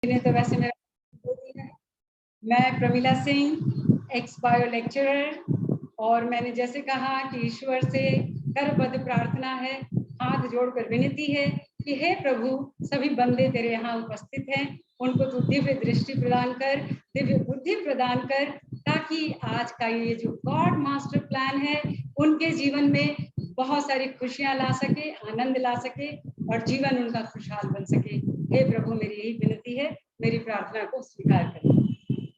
तो वैसे मेरा है। मैं Pramila Singh, x bio lecturer, और मैंने जैसे कहा कि ईश्वर से करबद्ध प्रार्थना है, हाथ जोड़कर विनती है कि हे प्रभु, सभी बंदे तेरे यहाँ उपस्थित हैं, उनको तू दिव्य दृष्टि प्रदान कर, दिव्य बुद्धि प्रदान कर, ताकि आज का ये जो गॉड मास्टर प्लान है उनके जीवन में बहुत सारी खुशियां ला सके, आनंद ला सके और जीवन उनका खुशहाल बन सके। हे प्रभु, मेरी यही विनती है, मेरी प्रार्थना को स्वीकार करें।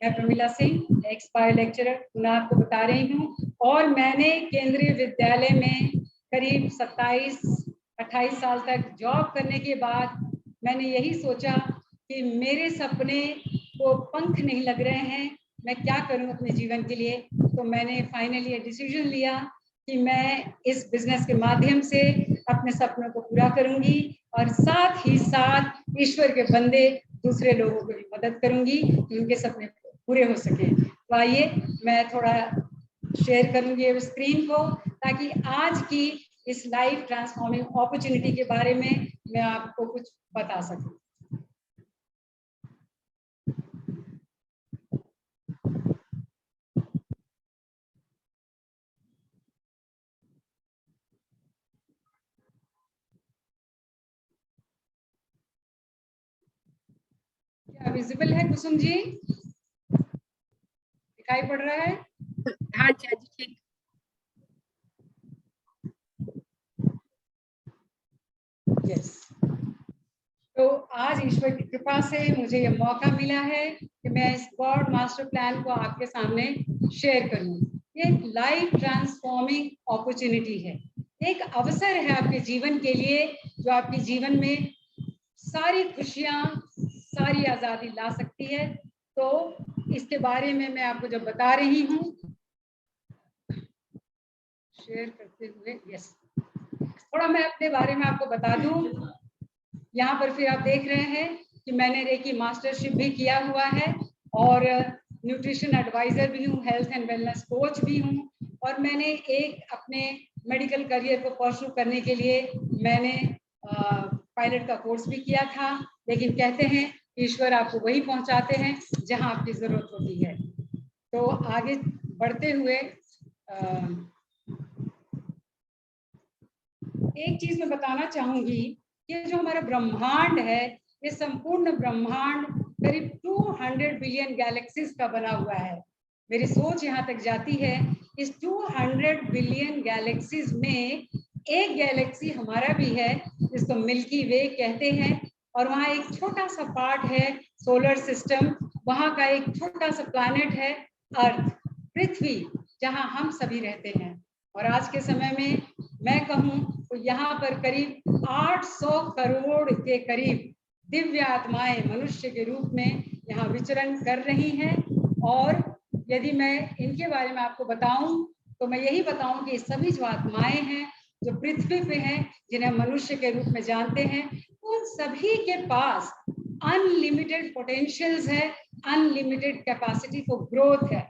मैं Pramila Singh, x bio lecturer, पुनः आपको बता रही हूँ, और मैंने केंद्रीय विद्यालय में करीब 27-28 साल तक जॉब करने के बाद मैंने यही सोचा कि मेरे सपने को पंख नहीं लग रहे हैं, मैं क्या करूं अपने जीवन के लिए। तो मैंने फाइनली ये डिसीजन लिया कि मैं इस बिजनेस के माध्यम से अपने सपनों को पूरा करूंगी और साथ ही साथ ईश्वर के बंदे दूसरे लोगों को भी मदद करूंगी कि उनके सपने पूरे हो सके। तो आइए मैं थोड़ा शेयर करूंगी स्क्रीन को, ताकि आज की इस लाइफ ट्रांसफॉर्मिंग अपॉर्चुनिटी के बारे में मैं आपको कुछ बता सकूं। क्या विजिबल है कुसुम जी? दिखाई पड़ रहा है? हाँ चाची ठीक। यस। तो आज ईश्वर की कृपा से मुझे ये मौका मिला है कि मैं इस गॉड मास्टर प्लान को आपके सामने शेयर करूं। ये एक लाइफ ट्रांसफॉर्मिंग अपॉर्चुनिटी है, एक अवसर है आपके जीवन के लिए, जो आपके जीवन में सारी खुशियां, सारी आजादी ला सकती है। तो इसके बारे में मैं आपको जब बता रही हूँ, शेयर करते हुए, यस, थोड़ा मैं अपने बारे में आपको बता दूं। यहाँ पर फिर आप देख रहे हैं कि मैंने रेकी मास्टरशिप भी किया हुआ है और न्यूट्रिशन एडवाइजर भी हूँ, हेल्थ एंड वेलनेस कोच भी हूँ, और मैंने एक अपने मेडिकल करियर को परस्यू करने के लिए मैंने पायलट का कोर्स भी किया था। लेकिन कहते हैं ईश्वर आपको वही पहुंचाते हैं जहां आपकी जरूरत होती है। तो आगे बढ़ते हुए एक चीज मैं बताना चाहूंगी कि जो हमारा ब्रह्मांड है, ये संपूर्ण ब्रह्मांड करीब 200 बिलियन गैलेक्सीज का बना हुआ है। मेरी सोच यहाँ तक जाती है, इस 200 बिलियन गैलेक्सीज में एक गैलेक्सी हमारा भी है, जिसको मिल्की वे कहते हैं, और वहाँ एक छोटा सा पार्ट है सोलर सिस्टम, वहाँ का एक छोटा सा प्लैनेट है अर्थ, पृथ्वी, जहाँ हम सभी रहते हैं। और आज के समय में मैं कहूँ तो यहाँ पर करीब 800 करोड़ के करीब दिव्य आत्माएं मनुष्य के रूप में यहाँ विचरण कर रही हैं। और यदि मैं इनके बारे में आपको बताऊं तो मैं यही बताऊं कि सभी जो आत्माएं हैं जो पृथ्वी पे हैं, जिन्हें मनुष्य के रूप में जानते हैं, उन सभी के पास अनलिमिटेड पोटेंशियल्स है, अनलिमिटेड कैपेसिटी फॉर ग्रोथ है।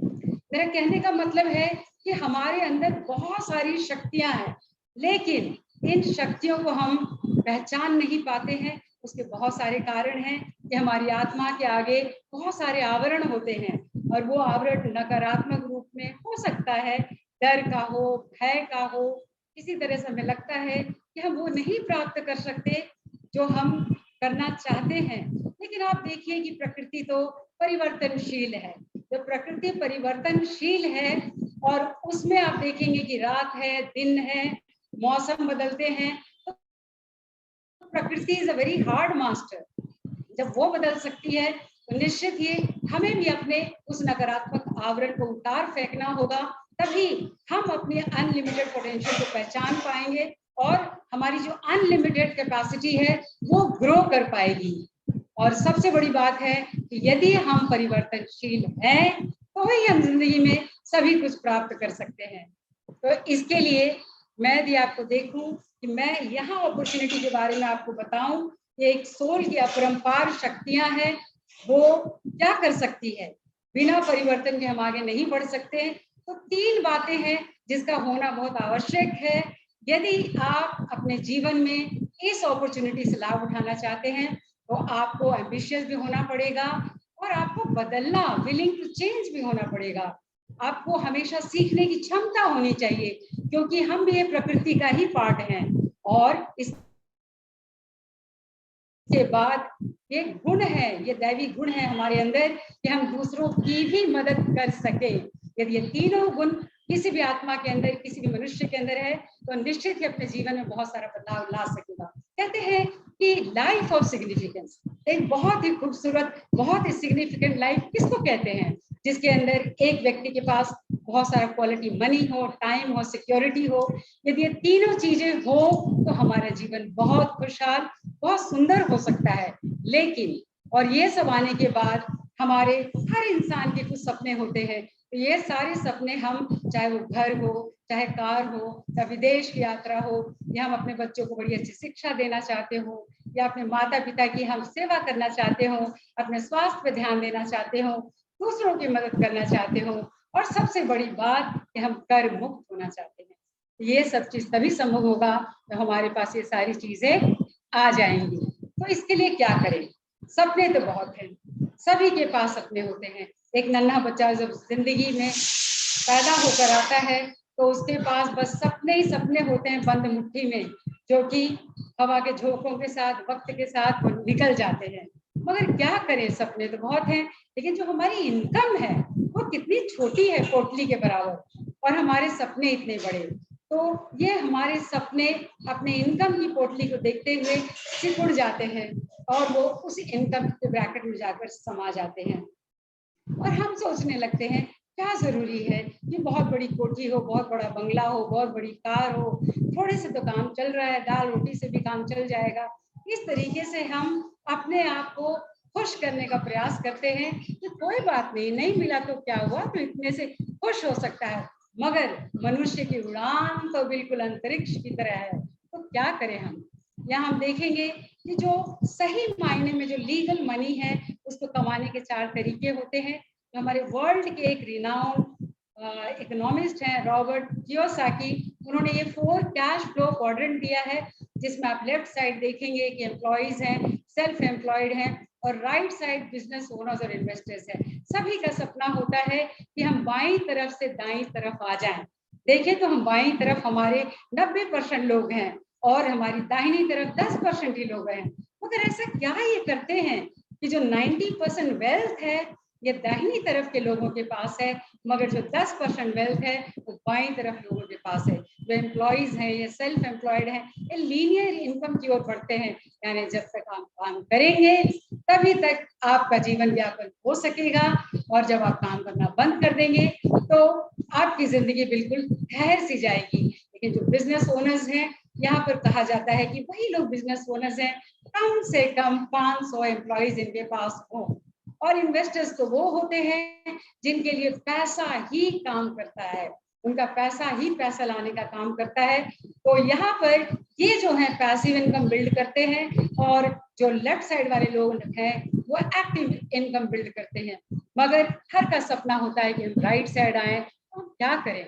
मेरा कहने का मतलब है कि हमारे अंदर बहुत सारी शक्तियां हैं, लेकिन इन शक्तियों को हम पहचान नहीं पाते हैं। उसके बहुत सारे कारण हैं कि हमारी आत्मा के आगे बहुत सारे आवरण होते हैं, और वो आवरण नकारात्मक रूप में हो सकता है, डर का हो, भय का हो, किसी तरह से हमें लगता है कि हम वो नहीं प्राप्त कर सकते जो हम करना चाहते हैं। लेकिन आप देखिए कि प्रकृति तो परिवर्तनशील है। जब प्रकृति परिवर्तनशील है और उसमें आप देखेंगे कि रात है, दिन है, मौसम बदलते हैं, तो प्रकृति is a very hard master. जब वो बदल सकती है तो निश्चित ही हमें भी अपने उस नकारात्मक आवरण को उतार फेंकना होगा, तभी हम अपने अनलिमिटेड पोटेंशियल को पहचान पाएंगे और हमारी जो अनलिमिटेड कैपेसिटी है वो ग्रो कर पाएगी। और सबसे बड़ी बात है कि यदि हम परिवर्तनशील हैं तो ही हम जिंदगी में सभी कुछ प्राप्त कर सकते हैं। तो इसके लिए मैं यदि आपको देखूं कि मैं यहाँ अपॉर्चुनिटी के बारे में आपको बताऊं, ये एक सोल की अपरंपार शक्तियां हैं, वो क्या कर सकती है। बिना परिवर्तन के हम आगे नहीं बढ़ सकते। तो 3 बातें हैं जिसका होना बहुत आवश्यक है यदि आप अपने जीवन में इस अपॉर्चुनिटी से लाभ उठाना चाहते हैं। तो आपको एम्बिशियस भी होना पड़ेगा और आपको बदलना, विलिंग टू चेंज भी होना पड़ेगा। आपको हमेशा सीखने की क्षमता होनी चाहिए, क्योंकि हम भी ये प्रकृति का ही पार्ट हैं। और इसके बाद ये गुण है, ये दैवी गुण है हमारे अंदर कि हम दूसरों की भी मदद कर सके। यदि ये तीनों गुण किसी भी आत्मा के अंदर, किसी भी मनुष्य के अंदर है, तो निश्चित ही अपने जीवन में बहुत सारा बदलाव ला सकेगा। कहते हैं कि लाइफ ऑफ सिग्निफिकेंस, एक बहुत ही खूबसूरत, बहुत ही सिग्निफिकेंट लाइफ किसको कहते हैं? जिसके अंदर एक व्यक्ति के पास बहुत सारा क्वालिटी मनी हो, टाइम हो, सिक्योरिटी हो। यदि ये तीनों चीजें हो तो हमारा जीवन बहुत खुशहाल, बहुत सुंदर हो सकता है। लेकिन और ये सब आने के बाद हमारे हर इंसान के कुछ सपने होते हैं। तो ये सारे सपने हम, चाहे वो घर हो, चाहे कार हो, या विदेश की यात्रा हो, या हम अपने बच्चों को बड़ी अच्छी शिक्षा देना चाहते हो, या अपने माता पिता की हम सेवा करना चाहते हो, अपने स्वास्थ्य पे ध्यान देना चाहते हो, दूसरों की मदद करना चाहते हो, और सबसे बड़ी बात कि हम कर मुक्त होना चाहते हैं। ये सब चीज तभी संभव होगा तो हमारे पास ये सारी चीजें आ जाएंगी। तो इसके लिए क्या करें? सपने तो बहुत हैं, सभी के पास सपने होते हैं। एक नन्हा बच्चा जब जिंदगी में पैदा होकर आता है तो उसके पास बस सपने ही सपने होते हैं बंद मुट्ठी में, जो कि हवा के झोंकों के साथ, वक्त के साथ वो निकल जाते हैं। मगर क्या करें, सपने तो बहुत हैं, लेकिन जो हमारी इनकम है वो कितनी छोटी है, पोटली के बराबर, और हमारे सपने इतने बड़े। तो ये हमारे सपने अपने इनकम की पोटली को देखते हुए सिकुड़ जाते हैं और वो उस इनकम के ब्रैकेट में जाकर समा जाते हैं। और हम सोचने लगते हैं क्या जरूरी है कि बहुत बड़ी कोठी हो, बहुत बड़ा बंगला हो, बहुत बड़ी कार हो, थोड़े से तो काम चल रहा है, दाल रोटी से भी काम चल जाएगा। इस तरीके से हम अपने आप को खुश करने का प्रयास करते हैं कि कोई बात नहीं, नहीं मिला तो क्या हुआ, तो इतने से खुश हो सकता है। मगर मनुष्य की उड़ान तो बिल्कुल अंतरिक्ष की तरह है। तो क्या करें हम? यहाँ हम देखेंगे कि जो सही मायने में जो लीगल मनी है उसको कमाने के 4 तरीके होते हैं। जो हमारे वर्ल्ड के एक रिनाउंड इकोनॉमिस्ट हैं, रॉबर्ट कियोसाकी, उन्होंने ये 4 कैश फ्लो क्वाड्रेंट दिया है, जिसमें आप लेफ्ट साइड देखेंगे कि एम्प्लॉयज हैं, सेल्फ एम्प्लॉयड हैं, और राइट साइड बिजनेस ओनर्स और इन्वेस्टर्स हैं। सभी का सपना होता है कि हम बाईं तरफ से दाईं तरफ आ जाएं। देखें तो हम बाईं तरफ हमारे 90% लोग हैं और हमारी दाहिनी तरफ 10% ही लोग हैं। मगर ऐसा क्या ये करते हैं कि जो 90% वेल्थ है ये दाहिनी तरफ के लोगों के पास है, मगर जो 10% वेल्थ है वो बाईं तरफ लोगों के पास है। जो एम्प्लॉयज हैं, ये सेल्फ एम्प्लॉयड हैं, ये लीनियर इनकम की ओर बढ़ते हैं। यानी जब तक आप काम करेंगे तभी तक आपका जीवन यापन हो सकेगा, और जब आप काम करना बंद कर देंगे तो आपकी जिंदगी बिल्कुल ठहर सी जाएगी। लेकिन जो बिजनेस ओनर्स हैं, यहाँ पर कहा जाता है कि वही लोग बिजनेस ओनर्स हैं कम से कम 500 एम्प्लॉयज इनके पास हो। और इन्वेस्टर्स तो वो होते हैं जिनके लिए पैसा ही काम करता है, उनका पैसा ही पैसा लाने का काम करता है। तो यहाँ पर ये जो है पैसिव इनकम बिल्ड करते हैं, और जो लेफ्ट साइड वाले लोग हैं वो एक्टिव इनकम बिल्ड करते हैं। मगर हर का सपना होता है कि हम राइट साइड आए। तो क्या करें?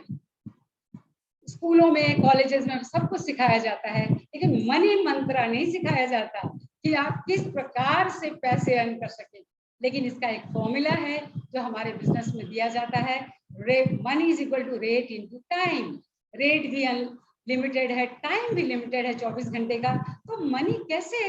स्कूलों में, कॉलेजेस में सब कुछ सिखाया जाता है, लेकिन मनी मंत्रा नहीं सिखाया जाता कि आप किस प्रकार से पैसे अर्न कर सकें। लेकिन इसका एक फॉर्मूला है जो हमारे बिजनेस में दिया जाता है, rate money is equal to rate into time. Rate भी अनलिमिटेड है, टाइम भी लिमिटेड है 24 घंटे का। तो मनी कैसे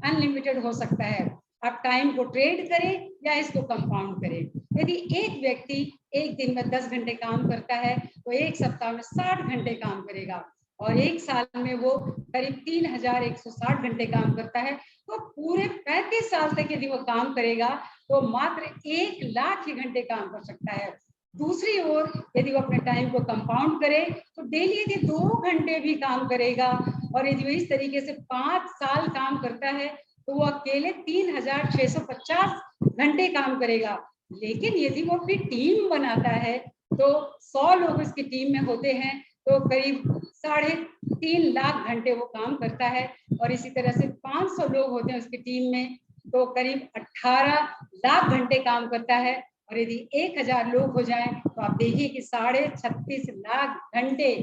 अनलिमिटेड हो सकता है? आप टाइम को ट्रेड करें या इसको कंपाउंड करें। यदि एक व्यक्ति एक दिन में 10 घंटे काम करता है तो एक सप्ताह में 60 घंटे काम करेगा, और एक साल में वो करीब 3160 घंटे काम करता है। तो पूरे 35 साल तक यदि वो काम करेगा तो मात्र 1 लाख ही घंटे काम कर सकता है। दूसरी ओर यदि वो अपने टाइम को कंपाउंड करे तो डेली यदि 2 घंटे भी काम करेगा, और यदि वो इस तरीके से 5 साल काम करता है तो वो अकेले 3650 घंटे काम करेगा। लेकिन यदि वो अपनी टीम बनाता है तो 100 लोग उसकी टीम में होते हैं तो करीब 3.5 लाख घंटे वो काम करता है। और इसी तरह से 500 लोग होते हैं उसकी टीम में तो करीब 18 लाख घंटे काम करता है। और यदि 1000 लोग हो जाएं तो आप देखिए कि 36.5 लाख घंटे,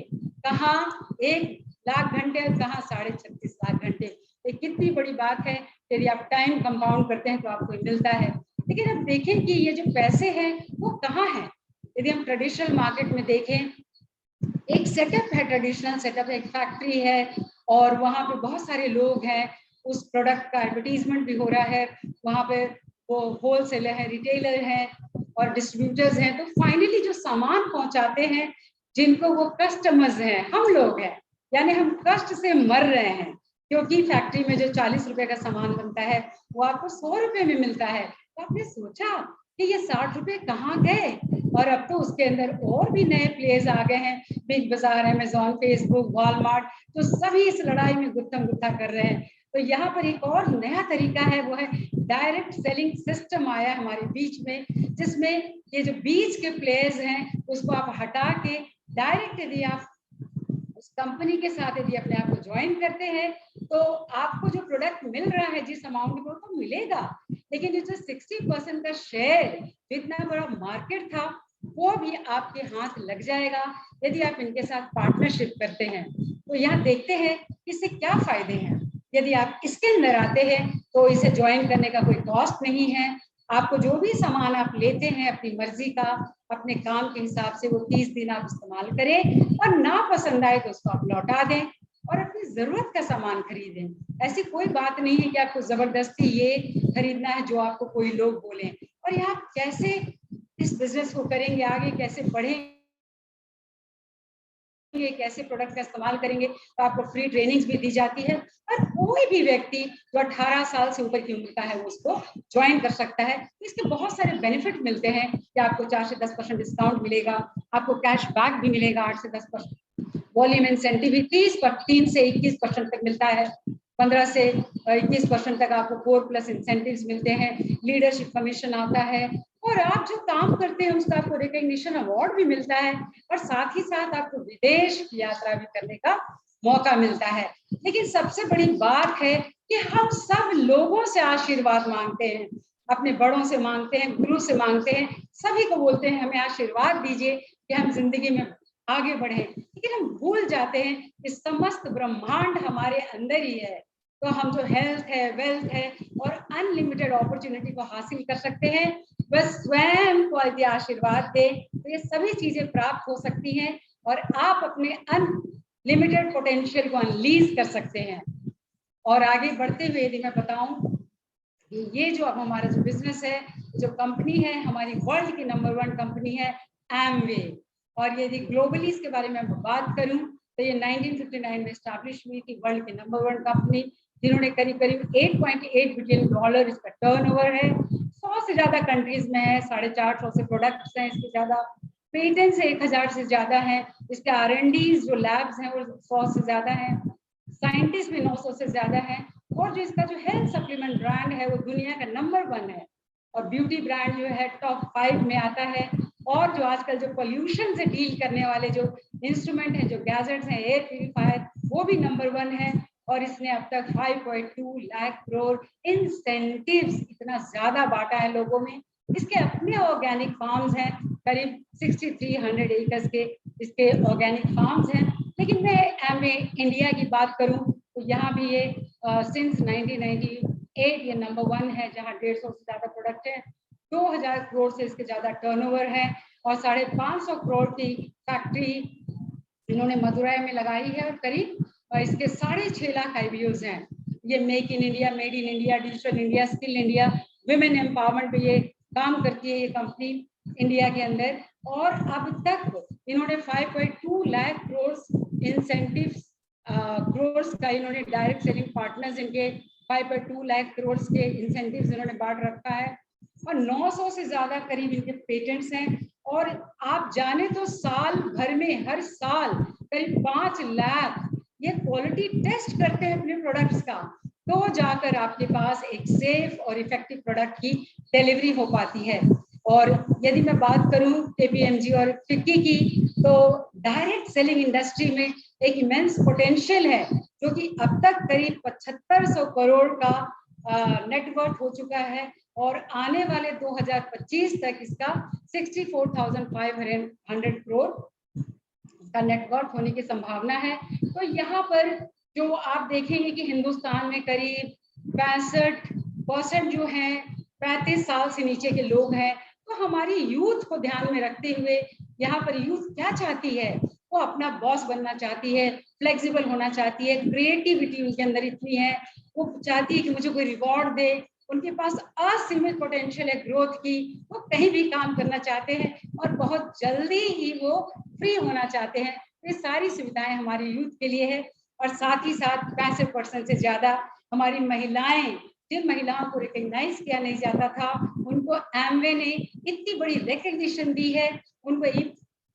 कहाँ 1 लाख घंटे, कहाँ 36.5 लाख घंटे। ये कितनी बड़ी बात है। यदि आप टाइम कंपाउंड करते हैं तो आपको मिलता है। लेकिन अब देखें कि ये जो पैसे हैं वो कहाँ हैं। यदि हम ट्रेडिशनल मार्केट में देखें, एक सेटअप है, ट्रेडिशनल सेटअप, एक फैक्ट्री है और वहाँ पे बहुत सारे लोग हैं, उस प्रोडक्ट का एडवर्टीजमेंट भी हो रहा है, वहाँ पे वो होलसेलर है, रिटेलर है और डिस्ट्रीब्यूटर्स हैं। तो फाइनली जो सामान पहुंचाते हैं, जिनको वो कस्टमर्स हैं, हम लोग हैं, यानी हम कष्ट से मर रहे हैं, क्योंकि फैक्ट्री में जो 40 रुपए का सामान बनता है वो आपको 100 रुपए में मिलता है। तो आपने सोचा कि ये 60 रुपए कहाँ गए। और अब तो उसके अंदर और भी नए प्लेयर्स आ गए हैं, बिग बाजार, अमेजॉन, फेसबुक, वॉलमार्ट, तो सभी इस लड़ाई में गुत्थम गुत्था कर रहे हैं। तो यहाँ पर एक और नया तरीका है, वो है डायरेक्ट सेलिंग सिस्टम आया हमारे बीच में, जिसमें ये जो बीच के प्लेयर्स हैं उसको आप हटा के डायरेक्ट यदि आप उस कंपनी के साथ यदि अपने आप को ज्वाइन करते हैं तो आपको जो प्रोडक्ट मिल रहा है जिस अमाउंट में तो मिलेगा, लेकिन जो 60% का शेयर, जितना बड़ा मार्केट था, वो भी आपके हाथ लग जाएगा यदि आप इनके साथ पार्टनरशिप करते हैं। तो यहाँ देखते हैं इससे क्या फायदे हैं। यदि आप इसके अंदर आते हैं तो इसे ज्वाइन करने का कोई कॉस्ट नहीं है। आपको जो भी सामान आप लेते हैं अपनी मर्जी का, अपने काम के हिसाब से, वो 30 दिन आप इस्तेमाल करें और ना पसंद आए तो उसको आप लौटा दें और अपनी जरूरत का सामान खरीदें। ऐसी कोई बात नहीं है कि आपको जबरदस्ती ये खरीदना है जो आपको कोई लोग बोले। और ये आप कैसे इस बिजनेस को करेंगे, आगे कैसे बढ़ेंगे, कैसे प्रोडक्ट का इस्तेमाल करेंगे, तो आपको फ्री ट्रेनिंग्स भी दी जाती है। और कोई भी व्यक्ति जो 18 साल से ऊपर की उम्र का है वो उसको ज्वाइन कर सकता है। तो इसके बहुत सारे बेनिफिट मिलते हैं कि आपको 4 से 10% डिस्काउंट मिलेगा, आपको कैश बैक भी मिलेगा 8 से 10%, वॉल्यूम इंसेंटिव भी 3 से 21% तक मिलता है, 15 से 21% तक आपको 4+ इंसेंटिव्स मिलते हैं, लीडरशिप कमीशन आता है और आप जो काम करते हैं उसका आपको रिकग्निशन अवार्ड भी मिलता है और साथ ही साथ आपको विदेश की यात्रा भी करने का मौका मिलता है। लेकिन सबसे बड़ी बात है कि हम सब लोगों से आशीर्वाद मांगते हैं, अपने बड़ों से मांगते हैं, गुरु से मांगते हैं, सभी को बोलते हैं हमें आशीर्वाद दीजिए कि हम जिंदगी में आगे बढ़े। लेकिन हम भूल जाते हैं कि समस्त ब्रह्मांड हमारे अंदर ही है। तो हम जो हेल्थ है, वेल्थ है और अनलिमिटेड अपॉर्चुनिटी को हासिल कर सकते हैं, बस स्वयं को यदि आशीर्वाद दे तो ये सभी चीजें प्राप्त हो सकती हैं और आप अपने अनलिमिटेड पोटेंशियल को अनलीज कर सकते हैं। और आगे बढ़ते हुए यदि मैं बताऊं, ये जो अब हमारा जो बिजनेस है, जो कंपनी है, हमारी वर्ल्ड की नंबर 1 कंपनी है एमवे। और यदि ग्लोबली इसके बारे में बात करूं तो ये 1959 में स्टैब्लिश हुई थी, वर्ल्ड की नंबर 1 कंपनी, जिन्होंने करीब करीब $8.8 बिलियन इसका टर्नओवर है, 100 से ज्यादा कंट्रीज में है, 450 से प्रोडक्ट्स हैं इसके ज्यादा, पेटेंट्स 1000 से ज्यादा हैं, इसके R&D जो लैब्स हैं वो 100 से ज्यादा हैं, साइंटिस्ट भी 900 से ज्यादा हैं और जो इसका जो हेल्थ सप्लीमेंट ब्रांड है वो दुनिया का नंबर 1 है और ब्यूटी ब्रांड जो है टॉप 5 में आता है। और जो आजकल जो पोल्यूशन से डील करने वाले जो इंस्ट्रूमेंट हैं, जो गैजेट्स हैं, एयर प्यूरिफायर, वो भी नंबर 1 है और इसने अब तक 5.2 लाख करोड़ इंसेंटिव्स इतना ज्यादा बांटा है लोगों में। इसके अपने ऑर्गेनिक फार्म्स हैं, करीब 6300 एकर्स के इसके ऑर्गेनिक फार्म्स हैं। लेकिन मैं एमवे इंडिया की बात करूं तो यहाँ भी ये सिंस 1998 ये नंबर 1 है, जहाँ 150 से ज्यादा प्रोडक्ट है, 2000 करोड़ से इसके ज्यादा टर्नओवर है और 550 करोड़ की फैक्ट्री इन्होंने मदुरई में लगाई है और करीब इसके 6.5 लाख IPOs हैं। ये make in India, made in India, digital India, skill India, women empowerment पे ये काम करती है ये कंपनी इंडिया के अंदर। और अब तक इन्होंने 5.2 लाख करोड़ इंसेंटिव्स करोड़ का इन्होंने डायरेक्ट सेलिंग पार्टनर्स इनके 5.2 लाख करोड़ के इंसेंटिव्स इन्होंने बांट रखा है और 900 से ज्यादा करीब इनके पेटेंट्स हैं। और आप जाने तो साल भर में हर साल करीब 5 लाख ये क्वालिटी टेस्ट करते हैं अपने प्रोडक्ट्स का, तो जाकर आपके पास एक सेफ और इफेक्टिव प्रोडक्ट की डिलीवरी हो पाती है। और यदि मैं बात करूं KPMG और FICCI की, तो डायरेक्ट सेलिंग इंडस्ट्री में एक इमेंस पोटेंशियल है, जो कि अब तक करीब 7500 करोड़ का नेटवर्क हो चुका है और आने वाले 2025 तक इसका 64,500 करोड़ का नेटवर्क होने की संभावना है। तो यहाँ पर जो आप देखेंगे कि हिंदुस्तान में करीब 65% जो हैं 35 साल से नीचे के लोग हैं। तो हमारी यूथ को ध्यान में रखते हुए यहाँ पर यूथ क्या चाहती है, वो अपना बॉस बनना चाहती है, फ्लेक्सिबल होना चाहती है, क्रिएटिविटी उनके अंदर इतनी है, वो चाहती है कि मुझे कोई रिवॉर्ड दे, उनके पास असीमित पोटेंशियल है ग्रोथ की, वो कहीं भी काम करना चाहते हैं और बहुत जल्दी ही वो फ्री होना चाहते हैं। ये सारी सुविधाएं हमारे यूथ के लिए है। और साथ ही साथ 65% से ज्यादा हमारी महिलाएं, जिन महिलाओं को रिकॉग्नाइज किया नहीं जाता था, उनको एमवे ने इतनी बड़ी रिकग्निशन दी है, उनको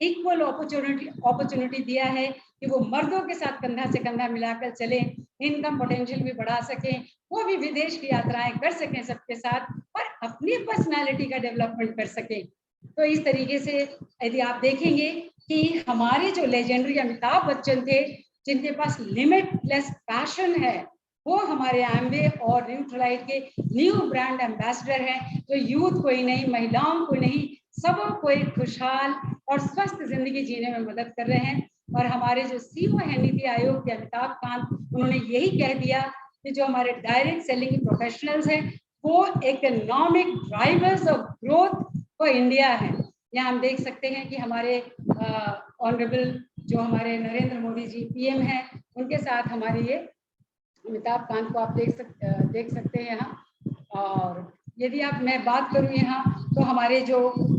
इक्वल अपॉर्चुनिटी दिया है कि वो मर्दों के साथ कंधा से कंधा मिलाकर चले, इनकम पोटेंशियल भी बढ़ा सकें, वो भी विदेश की यात्राएं कर सकें सबके साथ और अपनी पर्सनालिटी का डेवलपमेंट कर सकें। तो इस तरीके से यदि आप देखेंगे कि हमारे जो लेजेंडरी अमिताभ बच्चन थे, जिनके पास लिमिटलेस पैशन है, वो हमारे एमवे और न्यूट्रलाइट के न्यू ब्रांड एम्बेसडर हैं, जो यूथ को ही नहीं, महिलाओं को नहीं, सबको एक खुशहाल और स्वस्थ जिंदगी जीने में मदद कर रहे हैं। और हमारे जो सीईओ है नीति आयोग के अमिताभ कांत, उन्होंने यही कह दिया कि जो हमारे डायरेक्ट सेलिंग प्रोफेशनल्स हैं वो economic drivers of growth for India है। यहाँ हम देख सकते हैं कि हमारे ऑनरेबल जो हमारे नरेंद्र मोदी जी पीएम हैं, उनके साथ हमारे ये अमिताभ कांत को आप देख सकते हैं यहाँ। और यदि मैं बात करूँ यहाँ, तो हमारे जो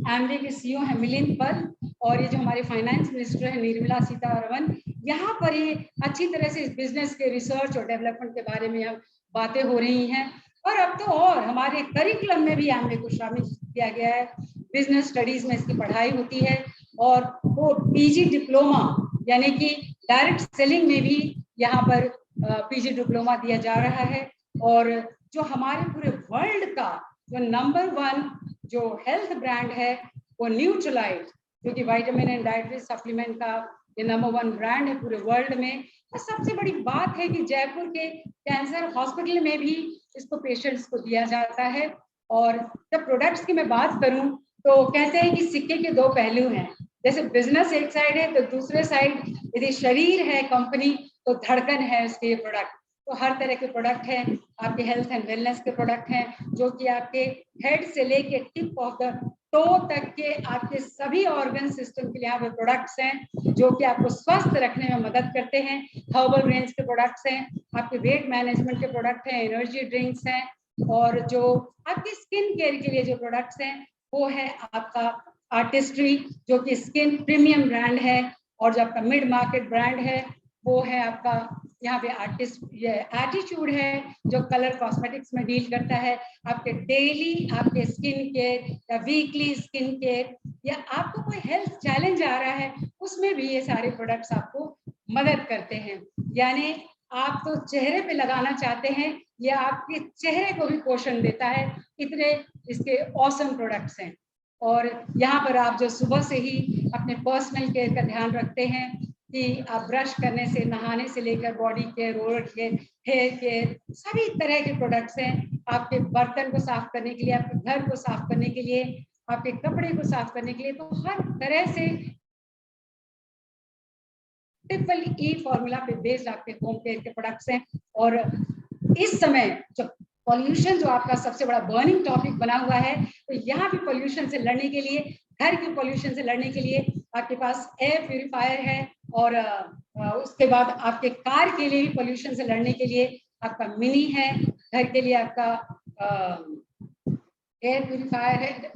एमवे के सीईओ हैं मिलिंद पल, और ये जो हमारे फाइनेंस मिनिस्टर है निर्मला सीतारमण, यहाँ पर ये अच्छी तरह से इस बिजनेस के रिसर्च और डेवलपमेंट के बारे में यहाँ बातें हो रही हैं। और अब तो और हमारे करिकुलम में भी एमवे को शामिल किया गया है, बिजनेस स्टडीज में इसकी पढ़ाई होती है, और वो पीजी डिप्लोमा यानी कि डायरेक्ट सेलिंग में भी यहाँ पर पीजी डिप्लोमा दिया जा रहा है। और जो हमारे पूरे वर्ल्ड का जो नंबर 1 जो हेल्थ ब्रांड है वो न्यूट्रलाइट, जो कि विटामिन एंड डाइटरी सप्लीमेंट का ये नंबर 1 ब्रांड है पूरे वर्ल्ड में। तो सबसे बड़ी बात है कि जयपुर के कैंसर हॉस्पिटल में भी इसको पेशेंट्स को दिया जाता है। और जब प्रोडक्ट्स की मैं बात करूं तो कहते हैं कि सिक्के के 2 पहलू हैं, जैसे बिजनेस एक साइड है तो दूसरे साइड यदि शरीर है कंपनी तो धड़कन है उसके ये प्रोडक्ट। तो हर तरह के प्रोडक्ट हैं, आपके हेल्थ एंड वेलनेस के प्रोडक्ट हैं, जो कि आपके हेड से लेके टिप ऑफ द टो तक के आपके सभी ऑर्गन सिस्टम के लिए यहाँ पे प्रोडक्ट्स हैं, जो कि आपको स्वस्थ रखने में मदद करते हैं। हर्बल रेंज के प्रोडक्ट्स हैं, आपके वेट मैनेजमेंट के प्रोडक्ट हैं, एनर्जी ड्रिंक्स हैं, और जो आपकी स्किन केयर के लिए जो प्रोडक्ट्स हैं वो है आपका आर्टिस्ट्री, जो कि स्किन प्रीमियम ब्रांड है। और जो आपका मिड मार्केट ब्रांड है वो है आपका यहाँ पे आर्टिस्ट ये एटीट्यूड है, जो कलर कॉस्मेटिक्स में डील करता है। आपके डेली आपके स्किन केयर या वीकली स्किन केयर या आपको कोई हेल्थ चैलेंज आ रहा है उसमें भी ये सारे प्रोडक्ट्स आपको मदद करते हैं। यानी आप तो चेहरे पे लगाना चाहते हैं, ये आपके चेहरे को भी पोषण देता है, इतने इसके ऑसम प्रोडक्ट्स हैं। और यहाँ पर आप जो सुबह से ही अपने पर्सनल केयर का ध्यान रखते हैं कि आप ब्रश करने से, नहाने से लेकर body care, oral care, hair care, सभी तरह के प्रोडक्ट्स हैं। आपके बर्तन को साफ करने के लिए, आपके घर को साफ करने के लिए, आपके कपड़े को साफ करने के लिए, तो हर तरह से ट्रिपल ई फॉर्मूला पे बेस्ड आपके होम केयर के प्रोडक्ट्स हैं। और इस समय जो पॉल्यूशन जो आपका सबसे बड़ा बर्निंग टॉपिक बना हुआ है, तो यहाँ भी पॉल्यूशन से लड़ने के लिए, घर के पॉल्यूशन से लड़ने के लिए आपके पास एयर प्यूरिफायर है, और उसके बाद आपके कार के लिए भी पॉल्यूशन से लड़ने के लिए आपका मिनी है, घर के लिए आपका एयर प्यूरिफायर है,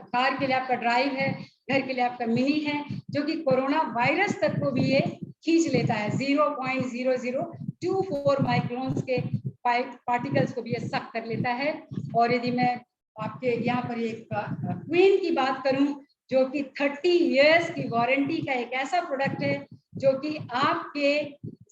कार के लिए आपका ड्राइव है, घर के लिए आपका मिनी है, जो कि कोरोना वायरस तक को भी ये खींच लेता है। 0.0024 माइक्रोन्स के पार्टिकल्स को भी ये सक कर लेता है। और यदि मैं आपके यहाँ पर एक क्वीन की बात करूं, जो कि 30 इयर्स की वारंटी का एक ऐसा प्रोडक्ट है जो कि आपके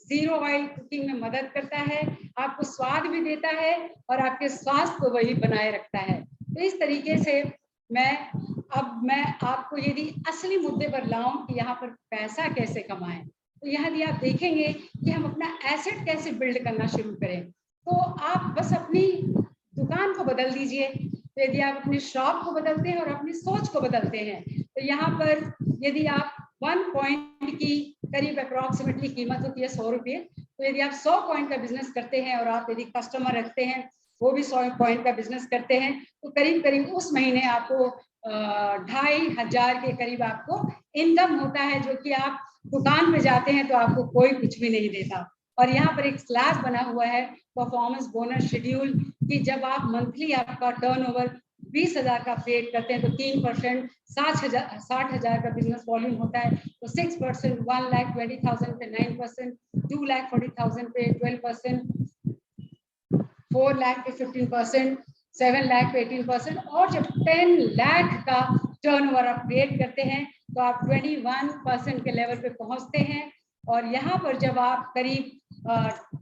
जीरो ऑयल कुकिंग में मदद करता है, आपको स्वाद भी देता है और आपके स्वास्थ्य को वही बनाए रखता है। तो इस तरीके से मैं आपको यदि असली मुद्दे पर लाऊं कि यहाँ पर पैसा कैसे कमाएं, तो यदि आप देखेंगे कि हम अपना एसेट कैसे बिल्ड करना शुरू करें, तो आप बस अपनी दुकान को बदल दीजिए। तो यदि आप अपनी शॉप को बदलते हैं और अपनी सोच को बदलते हैं, तो यहाँ पर यदि आप 1 पॉइंट की करीब अप्रोक्सीमेटली कीमत होती है 100 रुपये, तो यदि आप 100 पॉइंट का बिजनेस करते हैं और आप यदि कस्टमर रखते हैं वो भी 100 पॉइंट का बिजनेस करते हैं, तो करीब करीब उस महीने आपको 2500 के करीब आपको इनकम होता है, जो कि आप दुकान पे जाते हैं तो आपको कोई कुछ भी नहीं देता। और यहाँ पर एक स्लैब बना हुआ है परफॉर्मेंस बोनस शेड्यूल, कि जब आप मंथली आपका टर्नओवर 20,000 का क्रिएट करते हैं तो 3% 60,000 का बिजनेस वॉल्यूम होता है, तो 6% 1,20,000 पे 9%, 2,40,000 पे 12%, 4 लाख पे 15%, 7 लाख पे 18%, और जब 10 लाख का टर्नओवर आप क्रिएट करते हैं तो आप 21% के लेवल पे पहुंचते हैं। और यहाँ पर जब आप करीब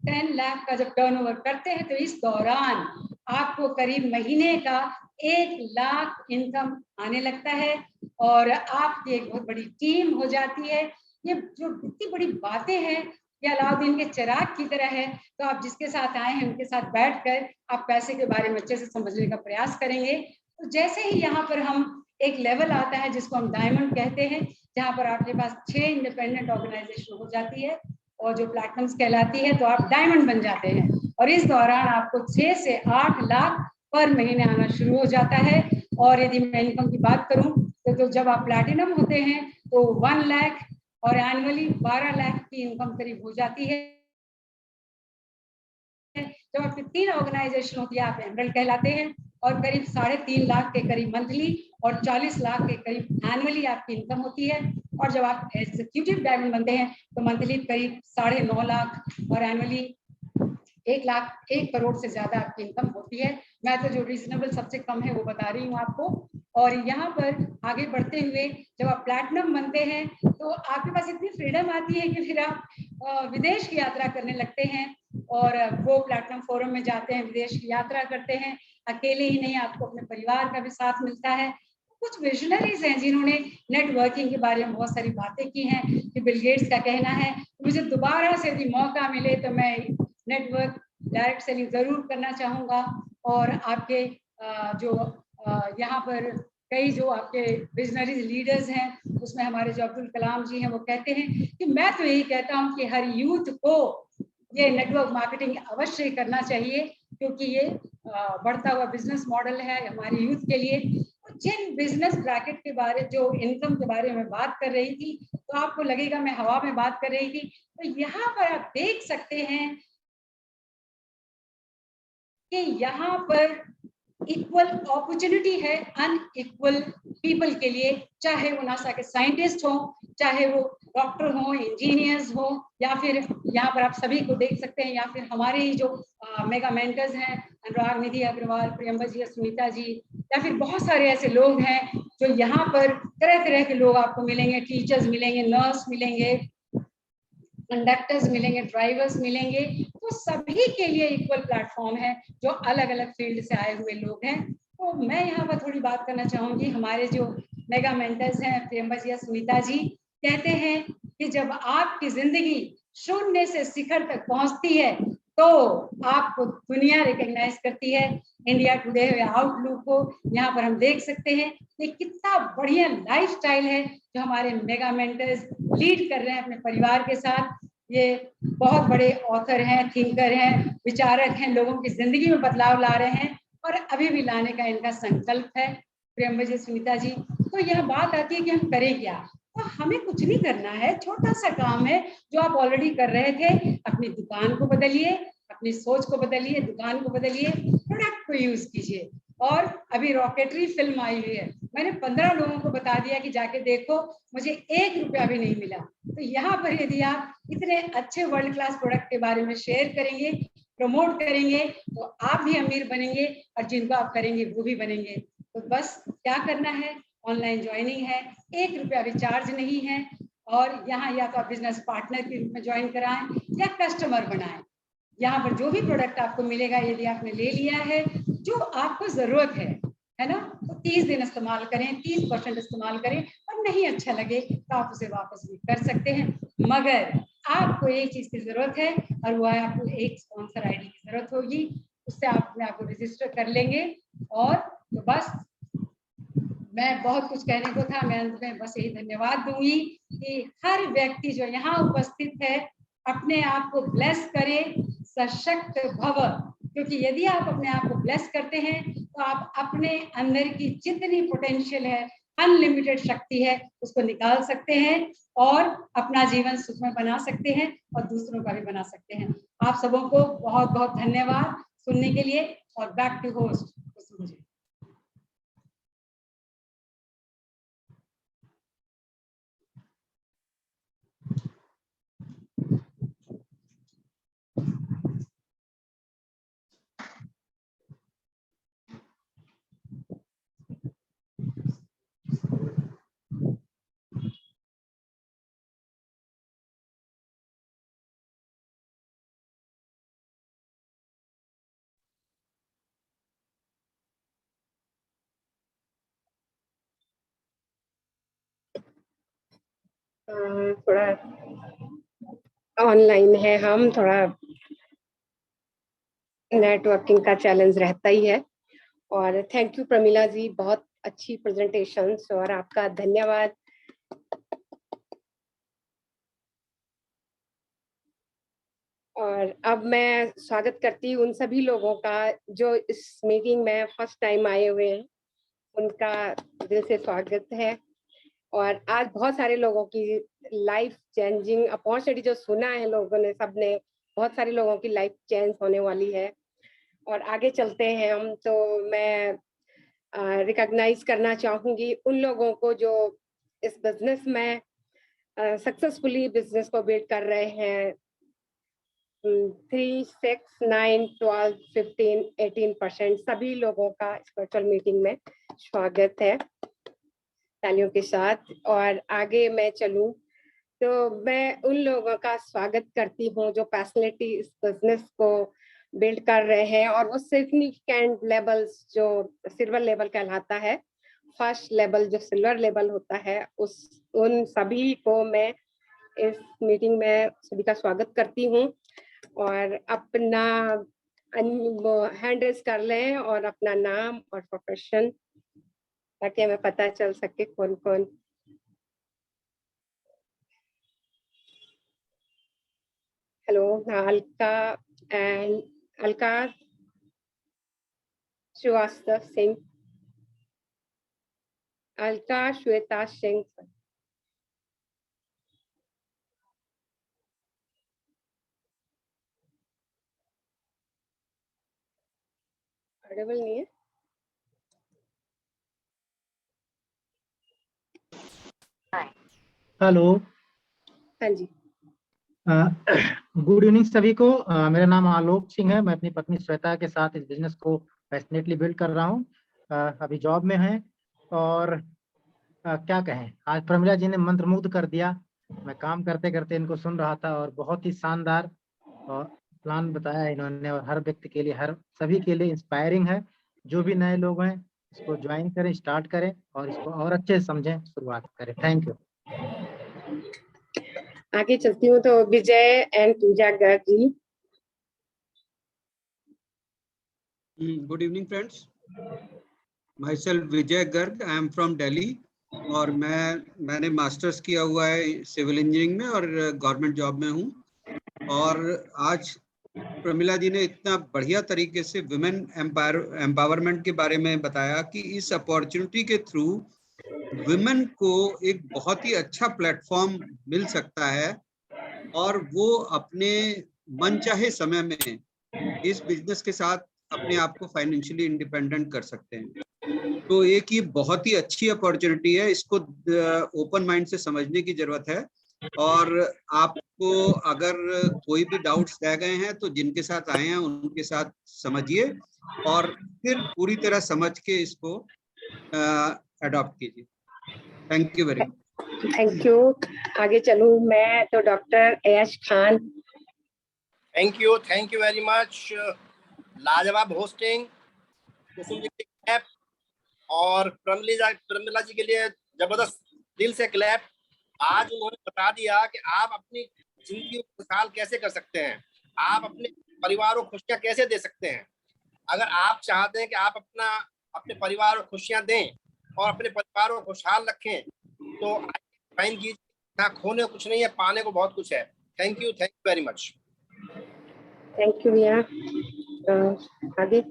10 लाख का जब टर्नओवर करते हैं तो इस दौरान आपको करीब महीने का 1 लाख इनकम आने लगता है और आपकी एक बहुत बड़ी टीम हो जाती है। ये जो इतनी बड़ी बातें हैं ये अलाउद्दीन के चिराग की तरह है, तो आप जिसके साथ आए हैं उनके साथ बैठकर आप पैसे के बारे में अच्छे से समझने का प्रयास करेंगे। तो जैसे ही यहाँ पर हम एक लेवल आता है जिसको हम डायमंड कहते हैं, जहाँ पर आपके पास 6 इंडिपेंडेंट ऑर्गेनाइजेशन हो जाती है और जो प्लैटिनम्स कहलाती है, तो आप डायमंड बन जाते हैं और इस दौरान आपको 6 से 8 लाख पर महीने आना शुरू हो जाता है। और यदि मैं इनकम की बात करूं तो जब आप प्लैटिनम होते हैं तो 1 लाख और एनुअली 12 लाख की इनकम करीब हो जाती है। जब आपकी 3 ऑर्गेनाइजेशन होती है आप एमरल्ड कहलाते हैं और करीब 3.5 लाख के करीब मंथली और 40 लाख के करीब एनुअली आपकी इनकम होती है। और जब आप एग्जीक्यूटिव डायमंड बनते हैं तो मंथली करीब 9.5 लाख और एनुअली 1 करोड़ से ज्यादा आपकी इनकम होती है। मैं तो जो रीजनेबल सबसे कम है वो बता रही हूँ आपको। और यहाँ पर आगे बढ़ते हुए जब आप प्लैटिनम बनते हैं तो आपके पास इतनी फ्रीडम आती है कि फिर आप विदेश की यात्रा करने लगते हैं और वो प्लैटिनम फोरम में जाते हैं, विदेश की यात्रा करते हैं। अकेले ही नहीं, आपको अपने परिवार का भी साथ मिलता है। कुछ विजनरीज हैं जिन्होंने नेटवर्किंग के बारे में बहुत सारी बातें की हैं कि बिल गेट्स का कहना है मुझे दोबारा से यदि मौका मिले तो मैं नेटवर्क डायरेक्ट सेलिंग जरूर करना चाहूंगा। और आपके जो यहाँ पर कई जो आपके विजनरी लीडर्स हैं उसमें हमारे जो अब्दुल कलाम जी हैं वो कहते हैं कि मैं तो यही कहता हूँ कि हर यूथ को ये नेटवर्क मार्केटिंग अवश्य करना चाहिए, क्योंकि ये बढ़ता हुआ बिजनेस मॉडल है हमारे यूथ के लिए। जिन बिजनेस ब्रैकेट के बारे जो इनकम के बारे में बात कर रही थी तो आपको लगेगा मैं हवा में बात कर रही थी, तो यहाँ पर आप देख सकते हैं कि यहाँ पर इक्वल अपॉर्चुनिटी है अनइक्वल पीपल के लिए, चाहे वो नासा के साइंटिस्ट हो, चाहे वो डॉक्टर हो, इंजीनियर्स हो, या फिर यहाँ पर आप सभी को देख सकते हैं, या फिर हमारे ही जो मेगा मेंटर्स हैं अनुराग निधि अग्रवाल, प्रियंबा जी, सुनीता जी, या फिर बहुत सारे ऐसे लोग हैं जो यहाँ पर तरह तरह के लोग आपको मिलेंगे, टीचर्स मिलेंगे, नर्स मिलेंगे, कंडक्टर्स मिलेंगे, ड्राइवर्स मिलेंगे। तो सभी के लिए इक्वल प्लेटफॉर्म है जो अलग अलग फील्ड से आए हुए लोग हैं। तो मैं यहाँ पर थोड़ी बात करना चाहूंगी, हमारे जो मेगा मेंटर्स हैं प्रियंबा जी, सुनीता जी कहते हैं कि जब आपकी जिंदगी शून्य से शिखर तक पहुंचती है तो आपको दुनिया रिकॉग्नाइज करती है। इंडिया टुडे आउटलुक को यहाँ पर हम देख सकते हैं कि कितना बढ़िया लाइफस्टाइल है जो हमारे मेगा मेंटर्स लीड कर रहे हैं अपने परिवार के साथ। ये बहुत बड़े ऑथर हैं, थिंकर हैं, विचारक हैं, लोगों की जिंदगी में बदलाव ला रहे हैं और अभी भी लाने का इनका संकल्प है। प्रियंबा जी, सुनीता जी, तो यह बात आती है कि हम करें क्या। तो हमें कुछ नहीं करना है, छोटा सा काम है जो आप ऑलरेडी कर रहे थे। अपनी दुकान को बदलिए, अपनी सोच को बदलिए, दुकान को बदलिए, प्रोडक्ट को यूज कीजिए। और अभी रॉकेटरी फिल्म आई हुई है, मैंने 15 लोगों को बता दिया कि जाके देखो, मुझे 1 रुपया भी नहीं मिला। तो यहाँ पर यदि आप इतने अच्छे वर्ल्ड क्लास प्रोडक्ट के बारे में शेयर करेंगे, प्रमोट करेंगे, तो आप भी अमीर बनेंगे और जिनको आप करेंगे वो भी बनेंगे। तो बस क्या करना है, ऑनलाइन ज्वाइनिंग है, 1 रुपया भी चार्ज नहीं है। और यहाँ या तो आप बिजनेस पार्टनर के रूप में ज्वाइन कराएं या कस्टमर बनाएं। यहाँ पर जो भी प्रोडक्ट आपको मिलेगा, यदि आपने ले लिया है, जो आपको जरूरत है ना, तो 30 दिन इस्तेमाल करें, 30% इस्तेमाल करें, और नहीं अच्छा लगे तो आप उसे वापस भी कर सकते हैं। मगर आपको एक चीज की जरूरत है और वो है आपको एक स्पॉन्सर आईडी की जरूरत होगी, उससे आप अपने आप को रजिस्टर कर लेंगे। और तो बस मैं बहुत कुछ कहने को था, मैं अंत में बस यही धन्यवाद दूंगी कि हर व्यक्ति जो यहाँ उपस्थित है अपने आप को ब्लेस करें, सशक्त भव, क्योंकि यदि आप अपने आप को ब्लेस करते हैं तो आप अपने अंदर की जितनी पोटेंशियल है, अनलिमिटेड शक्ति है, उसको निकाल सकते हैं और अपना जीवन सुखमय बना सकते हैं और दूसरों का भी बना सकते हैं। आप सबों को बहुत बहुत धन्यवाद सुनने के लिए और बैक टू होस्ट कुसुम जी। थोड़ा ऑनलाइन है, हम थोड़ा नेटवर्किंग का चैलेंज रहता ही है। और थैंक यू प्रमिला जी, बहुत अच्छी प्रेजेंटेशन और आपका धन्यवाद। और अब मैं स्वागत करती हूँ उन सभी लोगों का जो इस मीटिंग में फर्स्ट टाइम आए हुए हैं, उनका दिल से स्वागत है। और आज बहुत सारे लोगों की लाइफ चेंजिंग अपॉर्चुनिटी जो सुना है लोगों ने, सबने, बहुत सारे लोगों की लाइफ चेंज होने वाली है। और आगे चलते हैं हम, तो मैं रिकॉग्नाइज करना चाहूंगी उन लोगों को जो इस बिजनेस में सक्सेसफुली बिजनेस को बिल्ड कर रहे हैं। 3, 6, 9, 12, 15, 18% सभी लोगों का इस वर्चुअल मीटिंग में स्वागत है तालियों के साथ। और आगे मैं चलूं तो मैं उन लोगों का स्वागत करती हूँ जो पैशनेटली इस बिजनेस को बिल्ड कर रहे हैं और वो सिग्निफिकेंट लेवल्स जो सिल्वर लेवल कहलाता है, फर्स्ट लेवल जो सिल्वर लेवल होता है, उन सभी को मैं इस मीटिंग में सभी का स्वागत करती हूँ। और अपना हैंड रेज कर लें और अपना नाम और प्रोफेशन, ताकि हमें पता चल सके कौन कौन। हेलो, अलका श्रीवास्तव सिंह, अलका श्वेता सिंह। ऑडिबल नहीं है? हेलो, हाँ जी। गुड इवनिंग सभी को। मेरा नाम आलोक सिंह है। मैं अपनी पत्नी श्वेता के साथ इस बिजनेस को पैशनेटली बिल्ड कर रहा हूँ। अभी जॉब में है और क्या कहें, आज प्रमिला जी ने मंत्रमुग्ध कर दिया। मैं काम करते करते इनको सुन रहा था और बहुत ही शानदार और प्लान बताया इन्होंने, और हर व्यक्ति के लिए, हर सभी के लिए इंस्पायरिंग है। जो भी नए लोग हैं इसको ज्वाइन करें, स्टार्ट करें और इसको और अच्छे से समझें, शुरुआत करें। Thank you. आगे चलती हूँ तो Vijay and Pooja Garg ji. Good evening friends, myself Vijay Garg, I am from Delhi और मैंने मास्टर्स किया हुआ है सिविल इंजीनियरिंग में और गवर्नमेंट जॉब में हूँ। और आज प्रमिला जी ने इतना बढ़िया तरीके से वुमेन एम्पावरमेंट के बारे में बताया कि इस अपॉर्चुनिटी के थ्रू वुमेन को एक बहुत ही अच्छा प्लेटफॉर्म मिल सकता है और वो अपने मनचाहे समय में इस बिजनेस के साथ अपने आप को फाइनेंशियली इंडिपेंडेंट कर सकते हैं। तो एक ये बहुत ही अच्छी अपॉर्चुनिटी है, इसको ओपन माइंड से समझने की जरूरत है। और आपको अगर कोई भी डाउट्स रह गए हैं तो जिनके साथ आए हैं उनके साथ समझिए और फिर पूरी तरह समझ के इसको अडॉप्ट कीजिए। Thank you very much. Thank you. आगे चलूं मैं तो doctor Aish Khan. Thank you very much. लाजवाब होस्टिंग, कुसुम जी की क्लैप और प्रमिला जी के लिए जबरदस्त दिल से क्लैप। आज उन्होंने बता दिया कि आप अपनी जिंदगी को खुशहाल कैसे कर सकते हैं, आप अपने परिवार को खुशियां कैसे दे सकते हैं। अगर आप चाहते हैं कि आप अपने परिवार को खुशियां दें और अपने परिवार को खुशहाल रखें तो ज्वाइन कीजिए। ना खोने को कुछ नहीं है, पाने को बहुत कुछ है। Thank you very much. Thank you भैया। आगे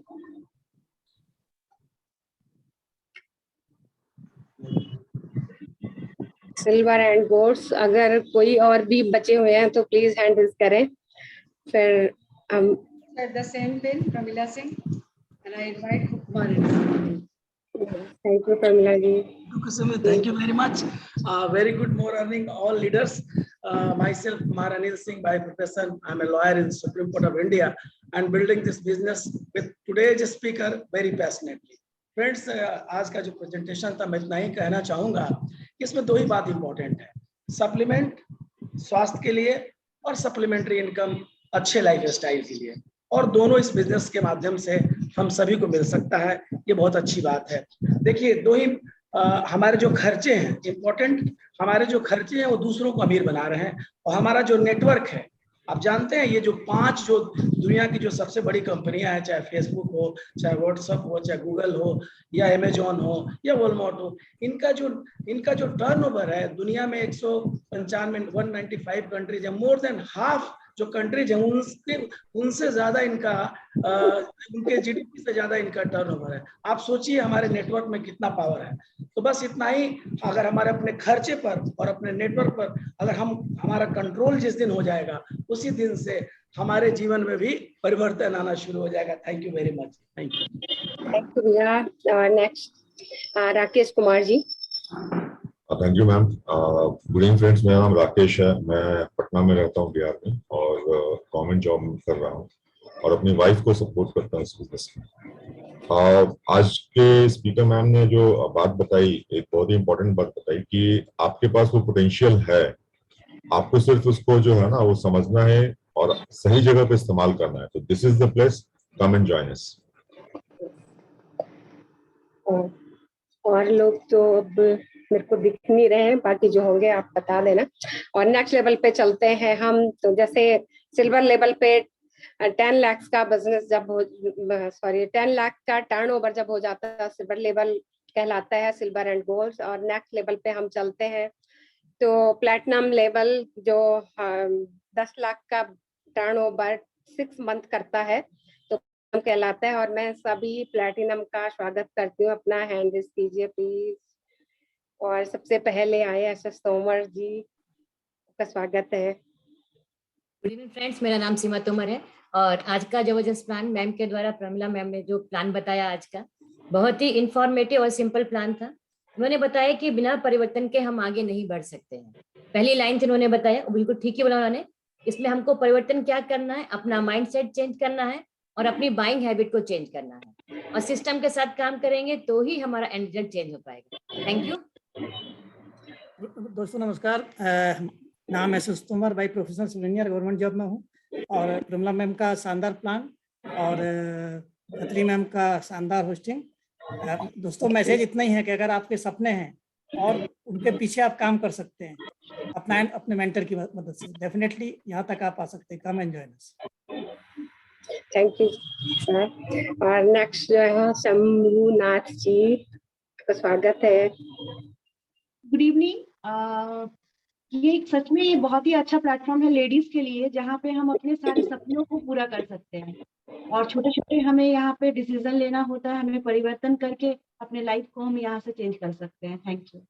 सिल्वर एंड गोल्ड्स, अगर कोई और भी बचे हुए हैं तो प्लीज हैंड रेज करें, फिर हम At the same pin, Pramila Singh, and I invite Kumar. Thank you Pramila ji. Thank you very much. Very good morning, all leaders. Myself, Kumar Anil Singh, by profession, I'm a lawyer in Supreme Court of India and building this business with today's speaker very passionately. Friends, आज का जो presentation था मैं इतना ही कहना चाहूँगा कि इसमें दो ही बात important है, supplement स्वास्थ्य के लिए और supplementary income अच्छे लाइफस्टाइल के लिए, और दोनों इस बिजनेस के माध्यम से हम सभी को मिल सकता है। ये बहुत अच्छी बात है। देखिए दो ही हमारे जो खर्चे हैं इम्पोर्टेंट, हमारे जो खर्चे हैं वो दूसरों को अमीर बना रहे हैं, और हमारा जो नेटवर्क है, आप जानते हैं ये जो 5 जो दुनिया की जो सबसे बड़ी कंपनियां हैं, चाहे फेसबुक हो, चाहे व्हाट्सएप हो, चाहे गूगल हो, या अमेजोन हो, या वॉलमार्ट हो, इनका जो टर्नओवर है दुनिया में 195 कंट्रीज है, मोर देन हाफ जो कंट्रीज है उनसे ज्यादा इनका उनके जीडीपी से ज्यादा इनका टर्नओवर है। आप सोचिए हमारे नेटवर्क में कितना पावर है। तो बस इतना ही, अगर हमारे अपने खर्चे पर और अपने नेटवर्क पर अगर हमारा कंट्रोल जिस दिन हो जाएगा उसी दिन से हमारे जीवन में भी परिवर्तन आना शुरू हो जाएगा। Thank you very much. Thank you भैया। Next Rakesh Kumar ji. Thank you ma'am. Good evening friends, मेरा नाम राकेश है, मैं पटना में रहता हूँ बिहार में, और गवर्नमेंट जॉब कर रहा हूँ और अपनी वाइफ को सपोर्ट करता हूँ इस बिजनेस में। आज के स्पीकर मैम ने जो बात बताई, एक बहुत ही इम्पोर्टेंट बात बताई कि आपके पास वो पोटेंशियल है, आपको सिर्फ उसको जो है ना वो समझना है और सही जगह पे इस्तेमाल करना है। तो this is the place, come and join अस। और लोग तो अब मेरे को दिख नहीं रहे हैं, बाकी जो होंगे आप बता देना। और नेक्स्ट लेवल पे चलते हैं हम। तो जैसे सिल्वर लेवल पे 10 लाख का बिजनेस जब 10 लाख का टर्नओवर जब हो जाता है, सिल्वर लेवल कहलाता है, सिल्वर एंड गोल्ड। और नेक्स्ट लेवल पे हम चलते हैं तो प्लैटिनम लेवल जो 10 लाख का टर्नओवर 6 मंथ करता है तो कहलाता है। और मैं सभी प्लैटिनम का स्वागत करती हूँ, अपना हैंड रेज कीजिए प्लीज। और सबसे पहले आए एसएस तोमर जी, का स्वागत है। गुड इवनिंग फ्रेंड्स, मेरा नाम सीमा तोमर है और आज का जबरदस्त प्लान मैम के द्वारा, प्रमिला मैम ने जो प्लान बताया आज का, बहुत ही इंफॉर्मेटिव और सिंपल प्लान था। उन्होंने बताया कि बिना परिवर्तन के हम आगे नहीं बढ़ सकते हैं। पहली लाइन से उन्होंने बताया, बिल्कुल ठीक ही बोला उन्होंने। इसमें हमको परिवर्तन क्या करना है, अपना माइंडसेट चेंज करना है और अपनी बाइंग हैबिट को चेंज करना है, और सिस्टम के साथ काम करेंगे तो ही हमारा एंड रिजल्ट चेंज हो पाएगा। Thank you. दोस्तों नमस्कार, नाम S S Tomar, by professional civil engineer, government job में हूँ। और प्रमिला मैम का शानदार प्लान और खत्री मैम का शानदार होस्टिंग। दोस्तों मैसेज इतना ही है कि अगर आपके सपने हैं और उनके पीछे आप काम कर सकते हैं अपने मेंटर की मदद से, डेफिनेटली यहाँ तक आप आ सकते हैं। कम and join us. Thank you sir. और नेक्स्ट जो है शंभुनाथ जी, का स्वागत है। Good evening. ये एक सच में ये बहुत ही अच्छा प्लेटफॉर्म है लेडीज के लिए, जहाँ पे हम अपने सारे सपनों को पूरा कर सकते हैं। और छोटे छोटे हमें यहाँ पे डिसीजन लेना होता है, हमें परिवर्तन करके अपने लाइफ को हम यहाँ से चेंज कर सकते हैं। Thank you.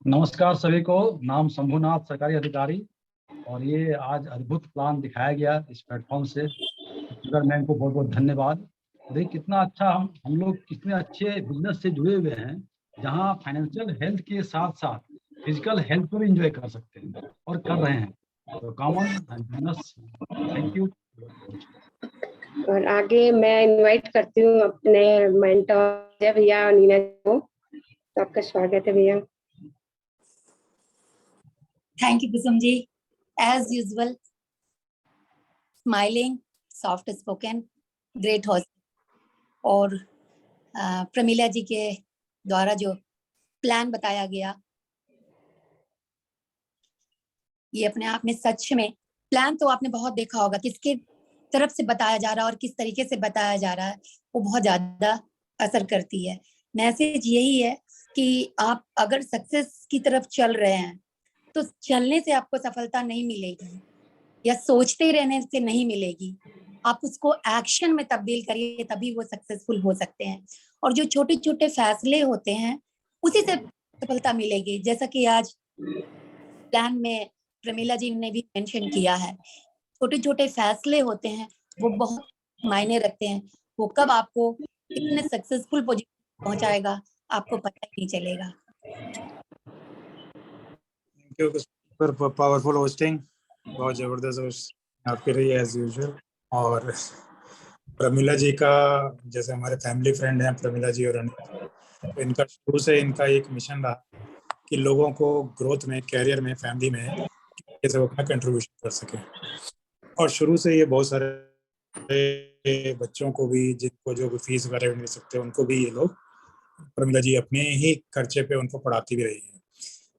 नमस्कार सभी को, नाम शंभुनाथ, सरकारी अधिकारी। और ये आज अद्भुत प्लान दिखाया गया इस प्लेटफॉर्म से, मैम को बहुत बहुत धन्यवाद। देखिए कितना अच्छा हम लोग कितने अच्छे बिजनेस से जुड़े हुए हैं, जहाँ फाइनेंशियल हेल्थ के साथ साथ फिजिकल हेल्थ को भी एंजॉय कर सकते हैं और कर रहे हैं। तो कॉमन बिजनेस। Thank you. और आगे मैं इनवाइट करती हूँ अपने मेंटर भैया और नीना को। तो आपका स्वागत है भैया। Thank you Kusum ji. As usual smiling, soft spoken, great host. और प्रमिला जी के द्वारा जो प्लान बताया गया, ये अपने आप में सच में प्लान तो आपने बहुत देखा होगा, किसके तरफ से बताया जा रहा है और किस तरीके से बताया जा रहा है, वो बहुत ज्यादा असर करती है। मैसेज यही है कि आप अगर सक्सेस की तरफ चल रहे हैं तो चलने से आपको सफलता नहीं मिलेगी, या सोचते रहने से नहीं मिलेगी। आप उसको एक्शन में तब्दील करिए, तभी वो सक्सेसफुल हो सकते हैं। और जो छोटे छोटे फैसले होते हैं उसी से सफलता मिलेगी। जैसा कि आज प्लान में प्रमिला जी ने भी मेंशन किया है, छोटे छोटे फैसले होते हैं वो बहुत मायने रखते हैं। वो कब आपको इतने सक्सेसफुल पोजीशन पहुंचाएगा आपको पता ही नहीं चलेगा। Thank you for powerful hosting, बहुत जबरदस्त होस्ट आपके रही एज यूजुअल। और प्रमिला जी का, जैसे हमारे फैमिली फ्रेंड हैं प्रमिला जी और अनिल, तो इनका शुरू से इनका एक मिशन रहा कि लोगों को ग्रोथ में, कैरियर में, फैमिली में कैसे वो अपना कंट्रीब्यूशन कर सकें। और शुरू से ये बहुत सारे बच्चों को भी, जिनको जो फीस वगैरह मिल सकते हैं, उनको भी ये लोग, प्रमिला जी अपने ही खर्चे पे उनको पढ़ाती भी रही है।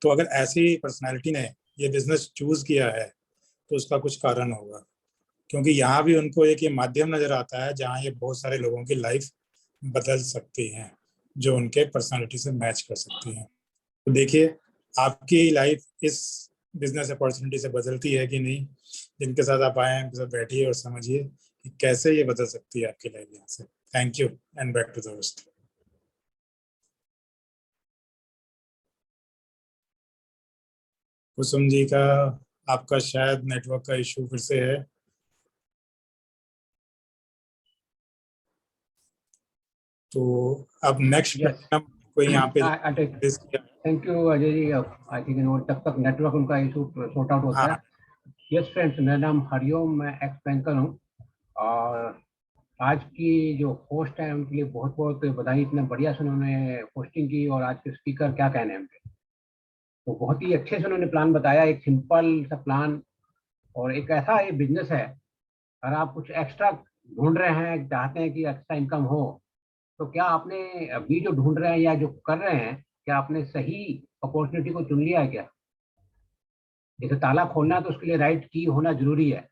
तो अगर ऐसी पर्सनालिटी ने ये बिजनेस चूज किया है तो उसका कुछ कारण होगा, क्योंकि यहाँ भी उनको एक ये माध्यम नजर आता है जहाँ ये बहुत सारे लोगों की लाइफ बदल सकती हैं, जो उनके पर्सनालिटी से मैच कर सकती हैं। तो देखिए आपकी लाइफ इस बिजनेस अपॉर्चुनिटी से बदलती है कि नहीं। जिनके साथ आप आए हैं उनके साथ बैठिए और समझिए कि कैसे ये बदल सकती है आपकी लाइफ यहाँ से। Thank you and back to the host. Kusum ji का, आपका शायद नेटवर्क का इशू फिर से है। तो अब नेक्स्ट कोई यहाँ पे thank you Ajay ji. I think तब तक नेटवर्क उनका इशू सॉर्ट आउट होता है। यस फ्रेंड्स, मेरा नाम हरिओम, मैं एक्स बैंकर हूँ और आज की जो होस्ट है उनके लिए बहुत बहुत बधाई। इतना बढ़िया से उन्होंने होस्टिंग की और आज के स्पीकर क्या कहने हैं उनके, तो बहुत ही अच्छे से उन्होंने प्लान बताया, एक सिंपल सा प्लान। और एक ऐसा ये बिजनेस है, अगर आप कुछ एक्स्ट्रा ढूंढ रहे हैं, चाहते हैं कि एक्स्ट्रा इनकम हो, तो क्या आपने अभी जो ढूंढ रहे हैं या जो कर रहे हैं, क्या आपने सही अपॉर्चुनिटी को चुन लिया है क्या? जैसे ताला खोलना है तो उसके लिए राइट की होना जरूरी है।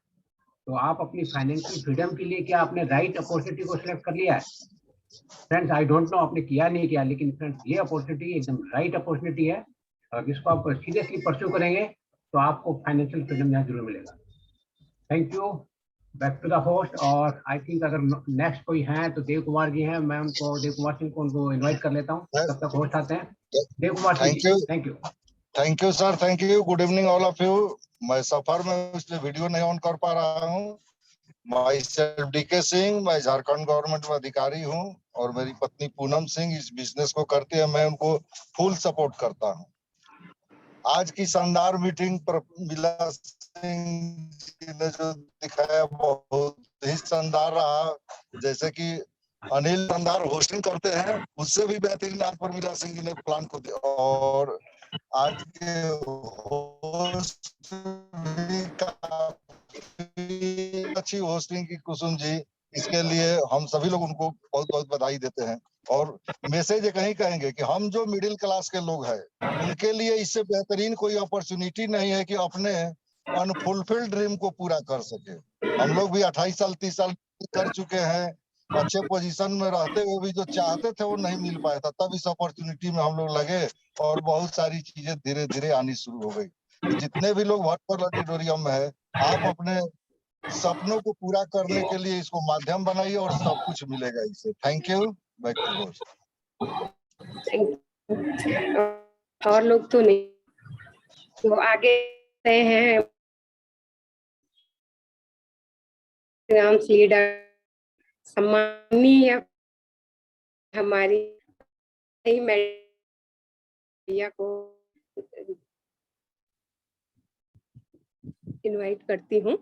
तो आप अपनी फाइनेंशियल फ्रीडम के लिए क्या आपने राइट अपॉर्चुनिटी को सिलेक्ट कर लिया है? फ्रेंड्स, आई डोंट नो आपने किया नहीं किया, लेकिन फ्रेंड्स ये अपॉर्चुनिटी एकदम राइट अपॉर्चुनिटी है। और इसको आप सीरियसली परस्यू करेंगे तो आपको फाइनेंशियल फ्रीडम यहाँ जरूर मिलेगा। Thank you, back to the host. और आई थिंक अगर नेक्स्ट कोई है तो देव कुमार जी हैं, मैं उनको, देव कुमार सिंह को उनको इनवाइट कर लेता हूँ, तब तक होस्ट आते हैं। Dev Kumar Singh, thank you. Thank you sir, thank you. Good evening all of you. मैं सफर में इसलिए वीडियो नहीं ऑन कर पा रहा हूँ। माई सेल्फ डीके सिंह, मैं झारखंड गवर्नमेंट में अधिकारी हूँ और मेरी पत्नी पूनम सिंह इस बिजनेस को करते हैं। मैं उनको फुल सपोर्ट करता हूँ। आज की शानदार मीटिंग प्रमिला सिंह जी ने जो दिखाया बहुत ही शानदार रहा। जैसे कि अनिल शानदार होस्टिंग करते हैं, उससे भी बेहतरीन आज प्रमिला सिंह जी ने प्लान को दिया। और आज के होस्ट भी काफी अच्छी होस्टिंग की कुसुम जी, इसके लिए हम सभी लोग उनको बहुत बहुत बधाई देते हैं। और मैसेज ये कहीं कहेंगे कि हम जो मिडिल क्लास के लोग हैं उनके लिए इससे बेहतरीन कोई अपॉर्चुनिटी नहीं है कि अपने अनफुलफिल्ड ड्रीम को पूरा कर सके। हम लोग भी 28 साल 30 साल कर चुके हैं, अच्छे पोजीशन में रहते हुए भी जो चाहते थे वो नहीं मिल पाया था। तब इस अपॉर्चुनिटी में हम लोग लगे और बहुत सारी चीजें धीरे धीरे आनी शुरू हो गई। तो जितने भी लोग वर्चुअल ऑडिटोरियम में है, आप अपने सपनों को पूरा करने के लिए इसको माध्यम बनाइए और सब कुछ मिलेगा इससे। Thank you, back to host. और लोग तो नहीं, तो आगे हैं लीडर सम्मानीय हमारी मैरिया को इनवाइट करती हूँ।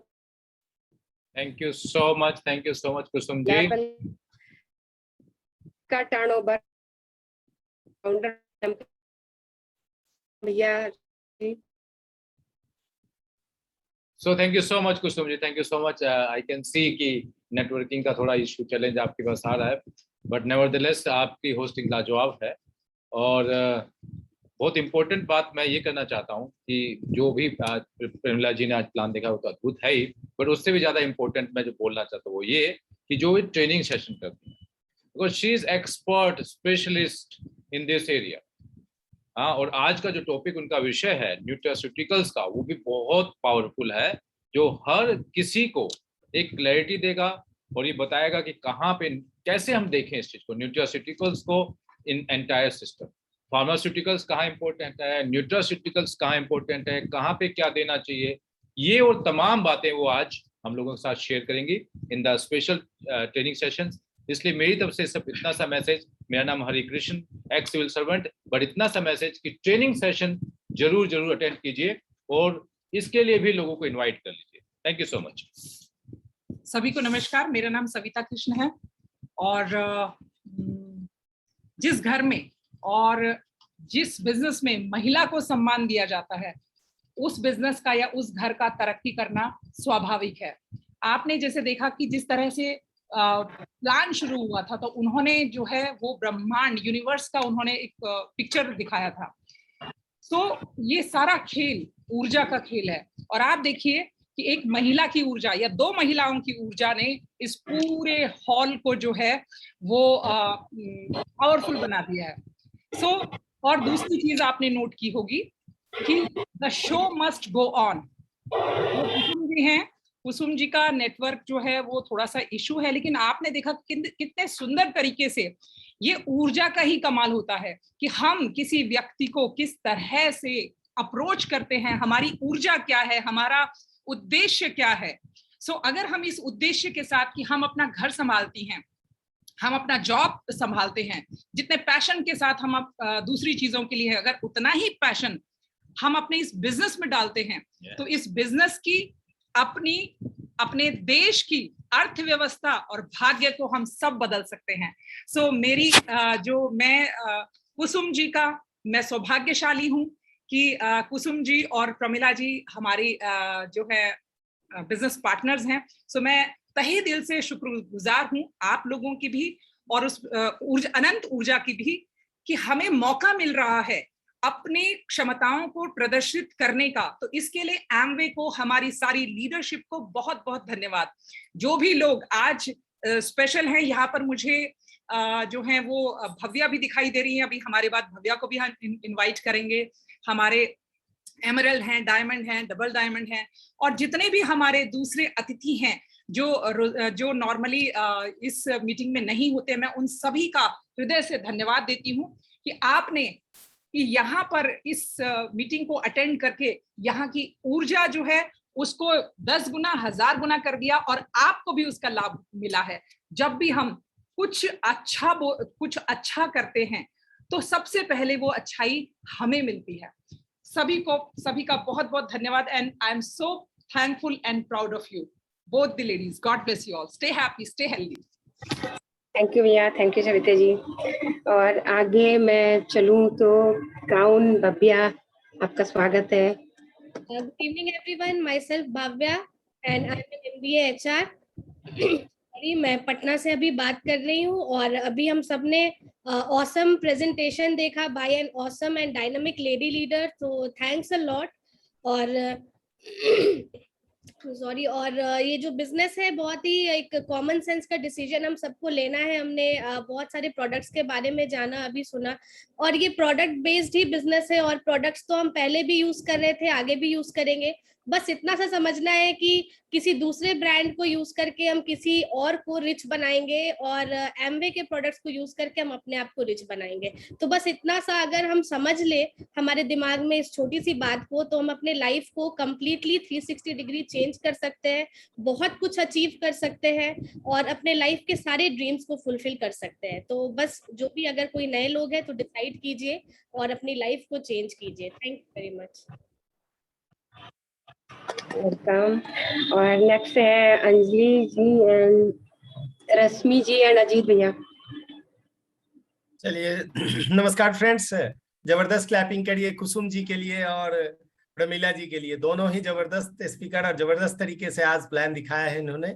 Thank you so much Kusum ji. का टर्नओवर फाउंडर भैया। So thank you so much Kusum ji, thank you so much. I can see कि नेटवर्किंग का थोड़ा इशू चैलेंज आपके पास आ रहा है, बट नेवरदलेस आपकी होस्टिंग लाजवाब है। और बहुत इंपॉर्टेंट बात मैं ये करना चाहता हूँ कि जो भी प्रमिला जी ने आज प्लान देखा वो तो अद्भुत है ही, बट उससे भी ज़्यादा इंपॉर्टेंट मैं जो बोलना चाहता हूँ वो ये कि जो भी ट्रेनिंग सेशन करती है, because she is expert specialist in this area. हाँ, और आज का जो टॉपिक उनका विषय है न्यूट्रास्यूटिकल्स का, वो भी बहुत पावरफुल है जो हर किसी को एक क्लैरिटी देगा और ये बताएगा कि कहाँ पे कैसे हम देखें इस चीज को, न्यूट्रास्यूटिकल्स को इन एंटायर सिस्टम, फार्मास्यूटिकल्स कहाँ इंपॉर्टेंट है, न्यूट्रास्यूटिकल्स कहाँ इंपॉर्टेंट है, कहाँ पे क्या देना चाहिए, ये और तमाम बातें वो आज हम लोगों के साथ शेयर करेंगी in the special training sessions. इसलिए मेरी तरफ से सब इतना सा मैसेज, मेरा नाम Hari Krishna, ex civil servant, but इतना सा मैसेज कि ट्रेनिंग सेशन जरूर अटेंड कीजिए और इसके लिए भी लोगों को इनवाइट कर लीजिए। Thank you so much. सभी को नमस्कार, मेरा नाम सविता कृष्ण है और जिस घर में और जिस बिजनेस में महिला को सम्मान दिया जाता है उस बिजनेस का या उस घर का तरक्की करना स्वाभाविक है। आपने जैसे देखा कि जिस तरह से प्लान शुरू हुआ था तो उन्होंने जो है वो ब्रह्मांड यूनिवर्स का उन्होंने एक पिक्चर दिखाया था। तो ये सारा खेल ऊर्जा का खेल है और आप देखिए कि एक महिला की ऊर्जा या दो महिलाओं की ऊर्जा ने इस पूरे हॉल को जो है वो पावरफुल बना दिया है। और दूसरी चीज आपने नोट की होगी कि the show must go on. Kusum ji हैं, कुसुम जी का नेटवर्क जो है वो थोड़ा सा इशू है, लेकिन आपने देखा कितने सुंदर तरीके से ये ऊर्जा का ही कमाल होता है कि हम किसी व्यक्ति को किस तरह से अप्रोच करते हैं, हमारी ऊर्जा क्या है, हमारा उद्देश्य क्या है। अगर हम इस उद्देश्य के साथ कि हम अपना घर संभालती हैं, हम अपना जॉब संभालते हैं, जितने पैशन के साथ हम दूसरी चीजों के लिए है, अगर उतना ही पैशन हम अपने इस बिजनेस में डालते हैं तो इस बिजनेस की अपने देश की अर्थव्यवस्था और भाग्य को हम सब बदल सकते हैं। मेरी मैं कुसुम जी का मैं सौभाग्यशाली हूं कि कुसुम जी और प्रमिला जी हमारी जो है बिजनेस पार्टनर्स हैं। मैं तहे दिल से शुक्रगुजार हूं आप लोगों की भी और उस अनंत ऊर्जा की भी कि हमें मौका मिल रहा है अपनी क्षमताओं को प्रदर्शित करने का। तो इसके लिए एमवे को, हमारी सारी लीडरशिप को बहुत बहुत धन्यवाद। जो भी लोग आज स्पेशल हैं यहाँ पर, मुझे जो है वो भव्या भी दिखाई दे रही है, अभी हमारे बाद भव्या को भी हम इनवाइट करेंगे। हमारे एमरल्ड हैं, डायमंड हैं, डबल डायमंड हैं और जितने भी हमारे दूसरे अतिथि हैं जो नॉर्मली इस मीटिंग में नहीं होते, मैं उन सभी का हृदय से धन्यवाद देती हूँ कि आपने कि यहाँ पर इस मीटिंग को अटेंड करके यहाँ की ऊर्जा जो है उसको 10 गुना 1000 गुना कर दिया और आपको भी उसका लाभ मिला है। जब भी हम कुछ अच्छा करते हैं तो सबसे पहले वो अच्छाई हमें मिलती है। सभी का बहुत बहुत धन्यवाद and I am so thankful and proud of you both the ladies. God bless you all, stay happy, stay healthy. Thank you भैया, थैंक यू सविता जी। और आगे मैं चलूं तो क्राउन भव्या, आपका स्वागत है। Good evening everyone, myself Bhavya and I'm an MBA HR। मैं पटना से अभी बात कर रही हूँ और अभी हम सब ने ऑसम प्रेजेंटेशन देखा by an awesome and dynamic lady leader, तो थैंक्स अ लॉट। और सॉरी, और ये जो बिजनेस है बहुत ही एक कॉमन सेंस का डिसीजन हम सबको लेना है। हमने बहुत सारे प्रोडक्ट्स के बारे में जाना, अभी सुना, और ये प्रोडक्ट बेस्ड ही बिजनेस है और प्रोडक्ट्स तो हम पहले भी यूज कर रहे थे, आगे भी यूज करेंगे। बस इतना सा समझना है कि किसी दूसरे ब्रांड को यूज करके हम किसी और को रिच बनाएंगे और एमवे के प्रोडक्ट्स को यूज करके हम अपने आप को रिच बनाएंगे। तो बस इतना सा अगर हम समझ ले हमारे दिमाग में इस छोटी सी बात को, तो हम अपने लाइफ को कंप्लीटली 360 डिग्री चेंज कर सकते हैं, बहुत कुछ अचीव कर सकते हैं और अपने लाइफ के सारे ड्रीम्स को फुलफिल कर सकते हैं। तो बस जो भी अगर कोई नए लोग हैं तो डिसाइड कीजिए और अपनी लाइफ को चेंज कीजिए। Thank you very much. Welcome. और नेक्स्ट है अंजलि जी एंड रश्मि जी एंड अजीत भैया। चलिए नमस्कार फ्रेंड्स, जबरदस्त क्लैपिंग करिए कुसुम जी के लिए और प्रमिला जी के लिए। दोनों ही जबरदस्त स्पीकर और जबरदस्त तरीके से आज प्लान दिखाया है इन्होंने।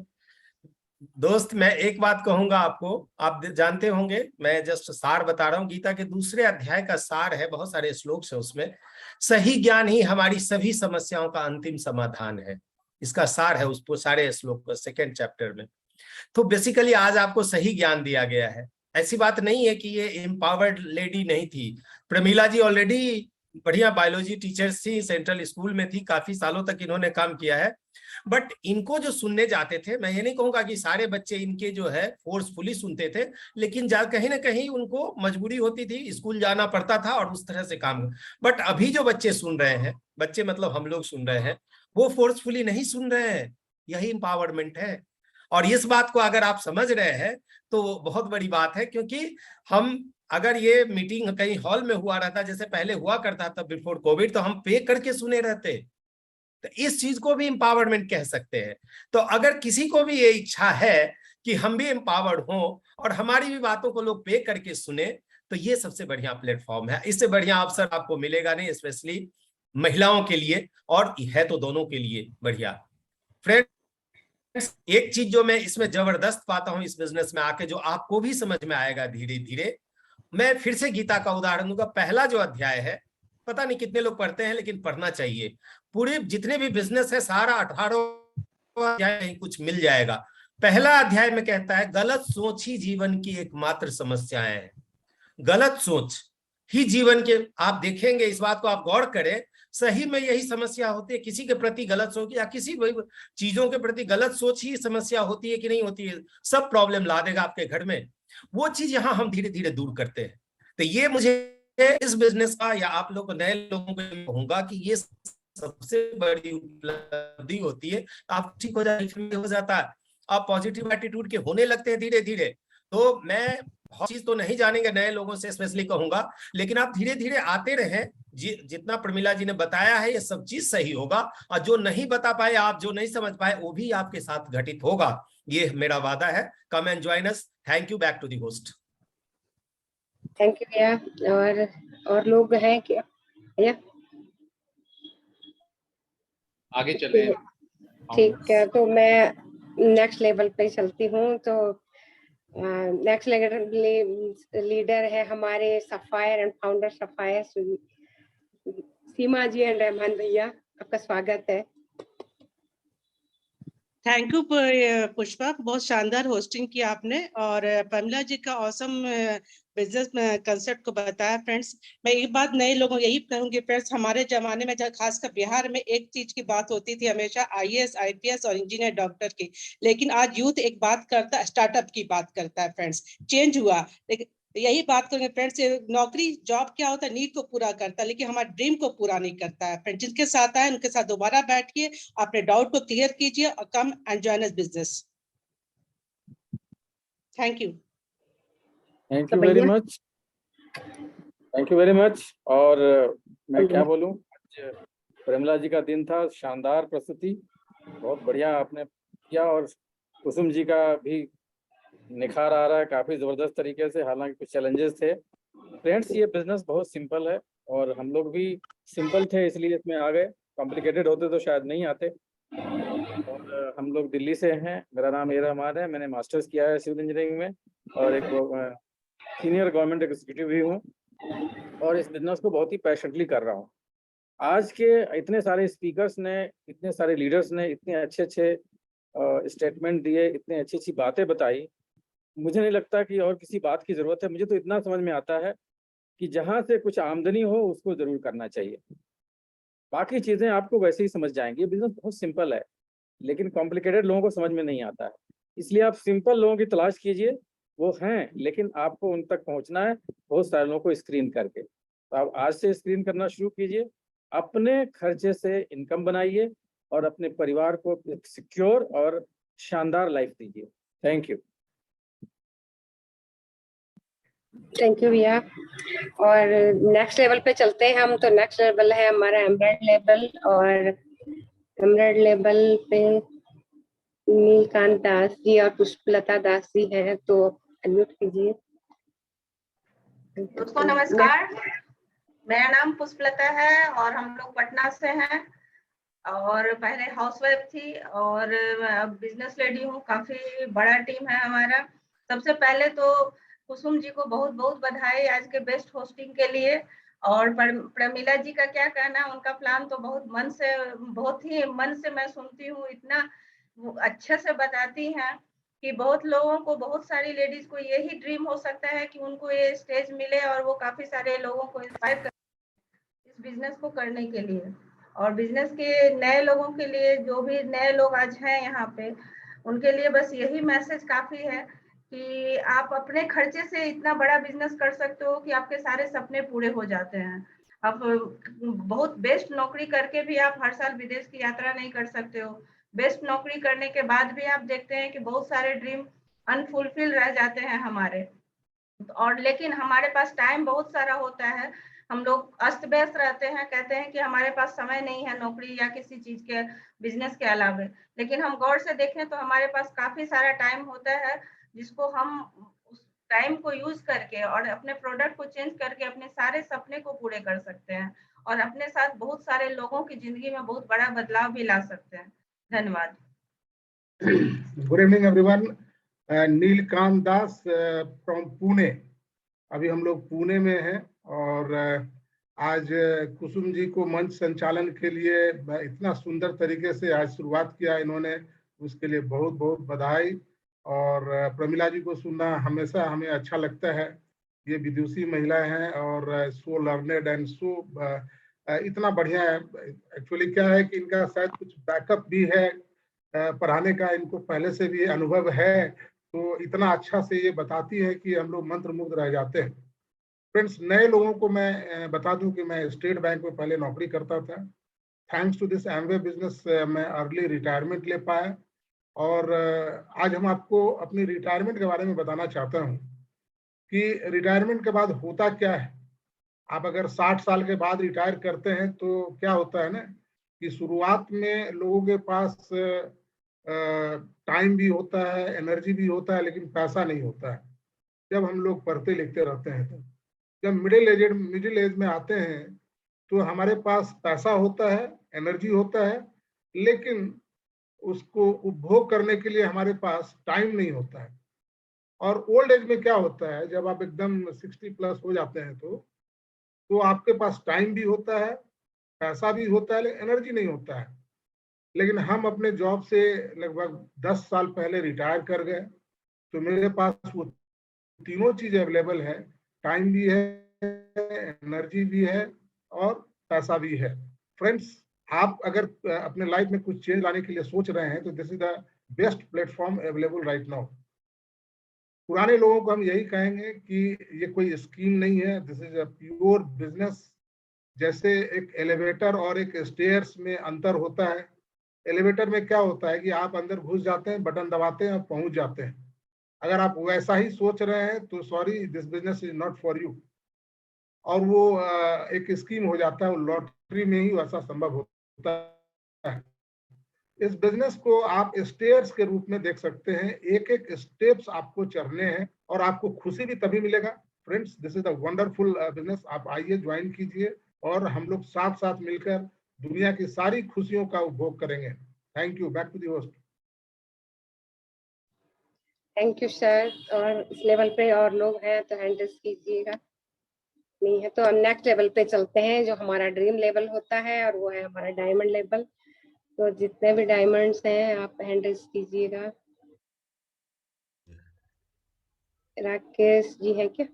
दोस्त, मैं एक बात कहूंगा आपको, आप जानते होंगे, मैं जस्ट सार बता रहा हूँ। गीता के दूसरे अध्याय का सार है, बहुत सारे श्लोक है उसमें। सही ज्ञान ही हमारी सभी समस्याओं का अंतिम समाधान है, इसका सार है उस सारे श्लोक को, 2nd चैप्टर में। तो बेसिकली आज आपको सही ज्ञान दिया गया है। ऐसी बात नहीं है कि ये एम्पावर्ड लेडी नहीं थी। प्रमिला जी ऑलरेडी बढ़िया बायोलॉजी टीचर्स थी, सेंट्रल स्कूल में थी, काफी सालों तक इन्होंने काम किया है। बट इनको जो सुनने जाते थे, मैं ये नहीं कहूंगा कि सारे बच्चे इनके जो है फोर्सफुली सुनते थे, लेकिन कहीं ना कहीं उनको मजबूरी होती थी, स्कूल जाना पड़ता था और उस तरह से काम। बट अभी जो बच्चे सुन रहे हैं, बच्चे मतलब हम लोग सुन रहे हैं, वो फोर्सफुली नहीं सुन रहे हैं, यही एम्पावरमेंट है। और इस बात को अगर आप समझ रहे हैं तो बहुत बड़ी बात है, क्योंकि हम अगर ये मीटिंग कहीं हॉल में हुआ रहता, जैसे पहले हुआ करता था बिफोर कोविड, तो हम पे करके सुने रहते। तो इस चीज को भी एम्पावरमेंट कह सकते हैं। तो अगर किसी को भी ये इच्छा है कि हम भी एम्पावर्ड हों और हमारी भी बातों को लोग पे करके सुने, तो ये सबसे बढ़िया प्लेटफॉर्म है। इससे बढ़िया अवसर आपको मिलेगा नहीं, स्पेशली महिलाओं के लिए, और है तो दोनों के लिए बढ़िया। फ्रेंड्स, एक चीज जो मैं इसमें जबरदस्त पाता हूं इस बिजनेस में आके, जो आपको भी समझ में आएगा धीरे धीरे, मैं फिर से गीता का उदाहरण दूंगा। पहला जो अध्याय है, पता नहीं कितने लोग पढ़ते हैं, लेकिन पढ़ना चाहिए। पूरे जितने भी बिजनेस है, सारा 18 अध्याय कहीं कुछ मिल जाएगा। पहला अध्याय में कहता है, गलत सोच ही जीवन की एकमात्र समस्याएं हैं। गलत सोच ही जीवन के, आप देखेंगे इस बात को, आप गौर करें, सही में यही समस्या होती है। किसी के प्रति गलत सोच या किसी चीजों के प्रति गलत सोच ही समस्या होती है कि नहीं होती है, सब प्रॉब्लम ला देगा आपके घर में। वो चीज यहाँ हम धीरे धीरे दूर करते हैं। तो ये मुझे इस बिजनेस का, या आप लोग नए लोगों को कहूंगा कि ये सबसे बड़ी उपलब्धि होती है। आप ठीक हो जाता है, आप पॉजिटिव एटीट्यूड के होने लगते हैं धीरे धीरे। तो मैं बहुत चीज तो नहीं जानेंगे, नए लोगों से स्पेशली कहूंगा, लेकिन आप धीरे धीरे आते रहें। जितना प्रमिला जी ने बताया है, ये सब चीज सही होगा, और जो नहीं बता पाए, आप जो नहीं समझ पाए, वो भी आपके साथ घटित होगा, ये मेरा वादा है। Come and join us. Thank you. Back to the host. Thank you भैया। और लोग हैं क्या भैया? आगे चले। ठीक है, तो मैं नेक्स्ट लेवल पे चलती हूँ। तो नेक्स्ट लीडर है हमारे sapphire and founder sapphire, Seema ji and Rahman भैया, आपका स्वागत है। थैंक यू पुष्पा, बहुत शानदार होस्टिंग की आपने, और प्रमिला जी का ऑसम बिजनेस कंसेप्ट को बताया। फ्रेंड्स, मैं एक बात नए लोगों यही कहूंगी फ्रेंड्स, हमारे जमाने में खासकर बिहार में एक चीज की बात होती थी हमेशा, IAS IPS और इंजीनियर डॉक्टर की, लेकिन आज यूथ एक बात करता है, स्टार्टअप की बात करता है। फ्रेंड्स, चेंज हुआ, लेकिन यही बात करेंगे फ्रेंड्स, नौकरी जॉब क्या होता है, नीड को पूरा करता है, लेकिन हमारे ड्रीम को पूरा नहीं करता है। फ्रेंड्स, जिनके साथ आए उनके साथ दोबारा बैठिए, अपने डाउट को क्लियर कीजिए और कम and join us business. Thank you. Thank you very much, thank you very much. और मैं क्या बोलूं, प्रमिला जी का दिन था, शानदार प्रस्तुति, बहुत बढ़िया आपने किया, और कुसुम जी का भी निखार आ रहा है काफी जबरदस्त तरीके से, हालांकि कुछ चैलेंजेस थे। फ्रेंड्स, ये बिजनेस बहुत सिंपल है, और हम लोग भी सिंपल थे इसलिए इसमें आ गए, कॉम्प्लिकेटेड होते तो शायद नहीं आते। और हम लोग दिल्ली से हैं, मेरा नाम ए रहमान है, मैंने मास्टर्स किया है सिविल इंजीनियरिंग में, और एक सीनियर गवर्नमेंट एग्जीक्यूटिव भी हूँ, और इस बिजनेस को बहुत ही पैशनेटली कर रहा हूँ। आज के इतने सारे स्पीकर्स ने, इतने सारे लीडर्स ने इतने अच्छे अच्छे स्टेटमेंट दिए, इतनी अच्छी अच्छी बातें बताई, मुझे नहीं लगता कि और किसी बात की जरूरत है। मुझे तो इतना समझ में आता है कि जहाँ से कुछ आमदनी हो उसको जरूर करना चाहिए, बाकी चीजें आपको वैसे ही समझ जाएंगी। बिजनेस बहुत सिंपल है, लेकिन कॉम्प्लिकेटेड लोगों को समझ में नहीं आता है, इसलिए आप सिंपल लोगों की तलाश कीजिए, वो हैं, लेकिन आपको उन तक पहुंचना है बहुत सारे लोगों को स्क्रीन करके। तो आप आज से स्क्रीन करना शुरू कीजिए, अपने खर्चे से इनकम बनाइए, और अपने परिवार को सिक्योर और शानदार लाइफ दीजिए। Thank you. थैंक यू भैया। और नेक्स्ट लेवल पे चलते हैं हम। तो नेक्स्ट लेवल है हमारा एमरेड लेवल, और एमरेड लेवल पे नीलकांत दास जी और पुष्पलता दास जी है, तो अनम्यूट कीजिए। दोस्तों नमस्कार, मेरा नाम पुष्पलता है और हम लोग पटना से हैं, और पहले हाउसवाइफ थी और बिजनेस लेडी हूँ। काफी बड़ा टीम है हमारा। सबसे पहले तो कुसुम जी को बहुत बहुत बधाई आज के बेस्ट होस्टिंग के लिए। और प्रमिला जी का क्या कहना, उनका प्लान तो बहुत ही मन से मैं सुनती हूँ, इतना अच्छे से बताती हैं कि बहुत लोगों को, बहुत सारी लेडीज को यही ड्रीम हो सकता है कि उनको ये स्टेज मिले और वो काफी सारे लोगों को इंस्पायर कर। इस बिजनेस को करने के लिए। और बिजनेस के नए लोगों के लिए, जो भी नए लोग आज हैं यहाँ पे, उनके लिए बस यही मैसेज काफी है कि आप अपने खर्चे से इतना बड़ा बिजनेस कर सकते हो कि आपके सारे सपने पूरे हो जाते हैं। आप बहुत बेस्ट नौकरी करके भी आप हर साल विदेश की यात्रा नहीं कर सकते हो। बेस्ट नौकरी करने के बाद भी आप देखते हैं कि बहुत सारे ड्रीम अनफुलफिल रह जाते हैं हमारे। और लेकिन हमारे पास टाइम बहुत सारा होता है, हम लोग अस्त व्यस्त रहते हैं, कहते हैं कि हमारे पास समय नहीं है नौकरी या किसी चीज के बिजनेस के अलावा। लेकिन हम गौर से देखें तो हमारे पास काफी सारा टाइम होता है, जिसको हम उस टाइम को यूज करके और अपने प्रोडक्ट को चेंज करके अपने सारे सपने को पूरे कर सकते हैं और अपने साथ बहुत सारे लोगों की जिंदगी में बहुत बड़ा बदलाव भी ला सकते हैं। धन्यवाद। Good evening everyone. Nilkanth Das from Pune. अभी हम लोग पुणे में हैं और आज कुसुम जी को मंच संचालन के लिए इतना सुंदर तरीके से आज शुरुआत किया इन्होंने, उसके लिए बहुत बहुत बधाई। और प्रमिला जी को सुनना हमेशा हमें अच्छा लगता है। ये विदुषी महिलाएं हैं और सो लर्नेड एंड सो इतना बढ़िया है। एक्चुअली क्या है कि इनका शायद कुछ बैकअप भी है, पढ़ाने का इनको पहले से भी अनुभव है, तो इतना अच्छा से ये बताती है कि हम लोग मंत्रमुग्ध रह जाते हैं। फ्रेंड्स, नए लोगों को मैं बता दूं कि मैं स्टेट बैंक में पहले नौकरी करता था। Thanks to this Amway business मैं अर्ली रिटायरमेंट ले पाया। और आज हम आपको अपनी रिटायरमेंट के बारे में बताना चाहता हूं कि रिटायरमेंट के बाद होता क्या है। आप अगर 60 साल के बाद रिटायर करते हैं तो क्या होता है ना कि शुरुआत में लोगों के पास टाइम भी होता है, एनर्जी भी होता है, लेकिन पैसा नहीं होता है। जब हम लोग पढ़ते लिखते रहते हैं तो जब मिडिल एज में आते हैं तो हमारे पास पैसा होता है, एनर्जी होता है, लेकिन उसको उपभोग करने के लिए हमारे पास टाइम नहीं होता है। और ओल्ड एज में क्या होता है, जब आप एकदम 60 प्लस हो जाते हैं तो आपके पास टाइम भी होता है, पैसा भी होता है, लेकिन एनर्जी नहीं होता है। लेकिन हम अपने जॉब से लगभग 10 साल पहले रिटायर कर गए, तो मेरे पास वो तीनों चीज अवेलेबल है, टाइम भी है, एनर्जी भी है और पैसा भी है। फ्रेंड्स, आप अगर अपने लाइफ में कुछ चेंज लाने के लिए सोच रहे हैं तो this is the best platform available right now. पुराने लोगों को हम यही कहेंगे कि ये कोई स्कीम नहीं है, this is a pure business. जैसे एक एलिवेटर और एक स्टेयर्स में अंतर होता है। एलिवेटर में क्या होता है कि आप अंदर घुस जाते हैं, बटन दबाते हैं और पहुंच जाते हैं। अगर आप वैसा ही सोच रहे हैं तो sorry, this business is not for you. और वो एक स्कीम हो जाता है, लॉटरी में ही वैसा संभव होता है। इस बिजनेस को आप स्टेयर्स के रूप में देख सकते हैं, एक एक स्टेप्स आपको चढ़ने हैं और आपको खुशी भी तभी मिलेगा। Friends, this is a wonderful business. आप आइए, ज्वाइन कीजिए और हम लोग साथ साथ मिलकर दुनिया की सारी खुशियों का उपभोग करेंगे। Thank you. Back to the host. Thank you sir. और इस लेवल पे और लोग हैं तो हैंड रेज कीजिएगा, नहीं है तो हम नेक्स्ट लेवल पे चलते हैं जो हमारा ड्रीम लेवल होता है और वो है हमारा डायमंड लेवल। तो जितने भी डायमंड्स हैं आप हैंड रेज कीजिएगा। राकेश जी है क्या?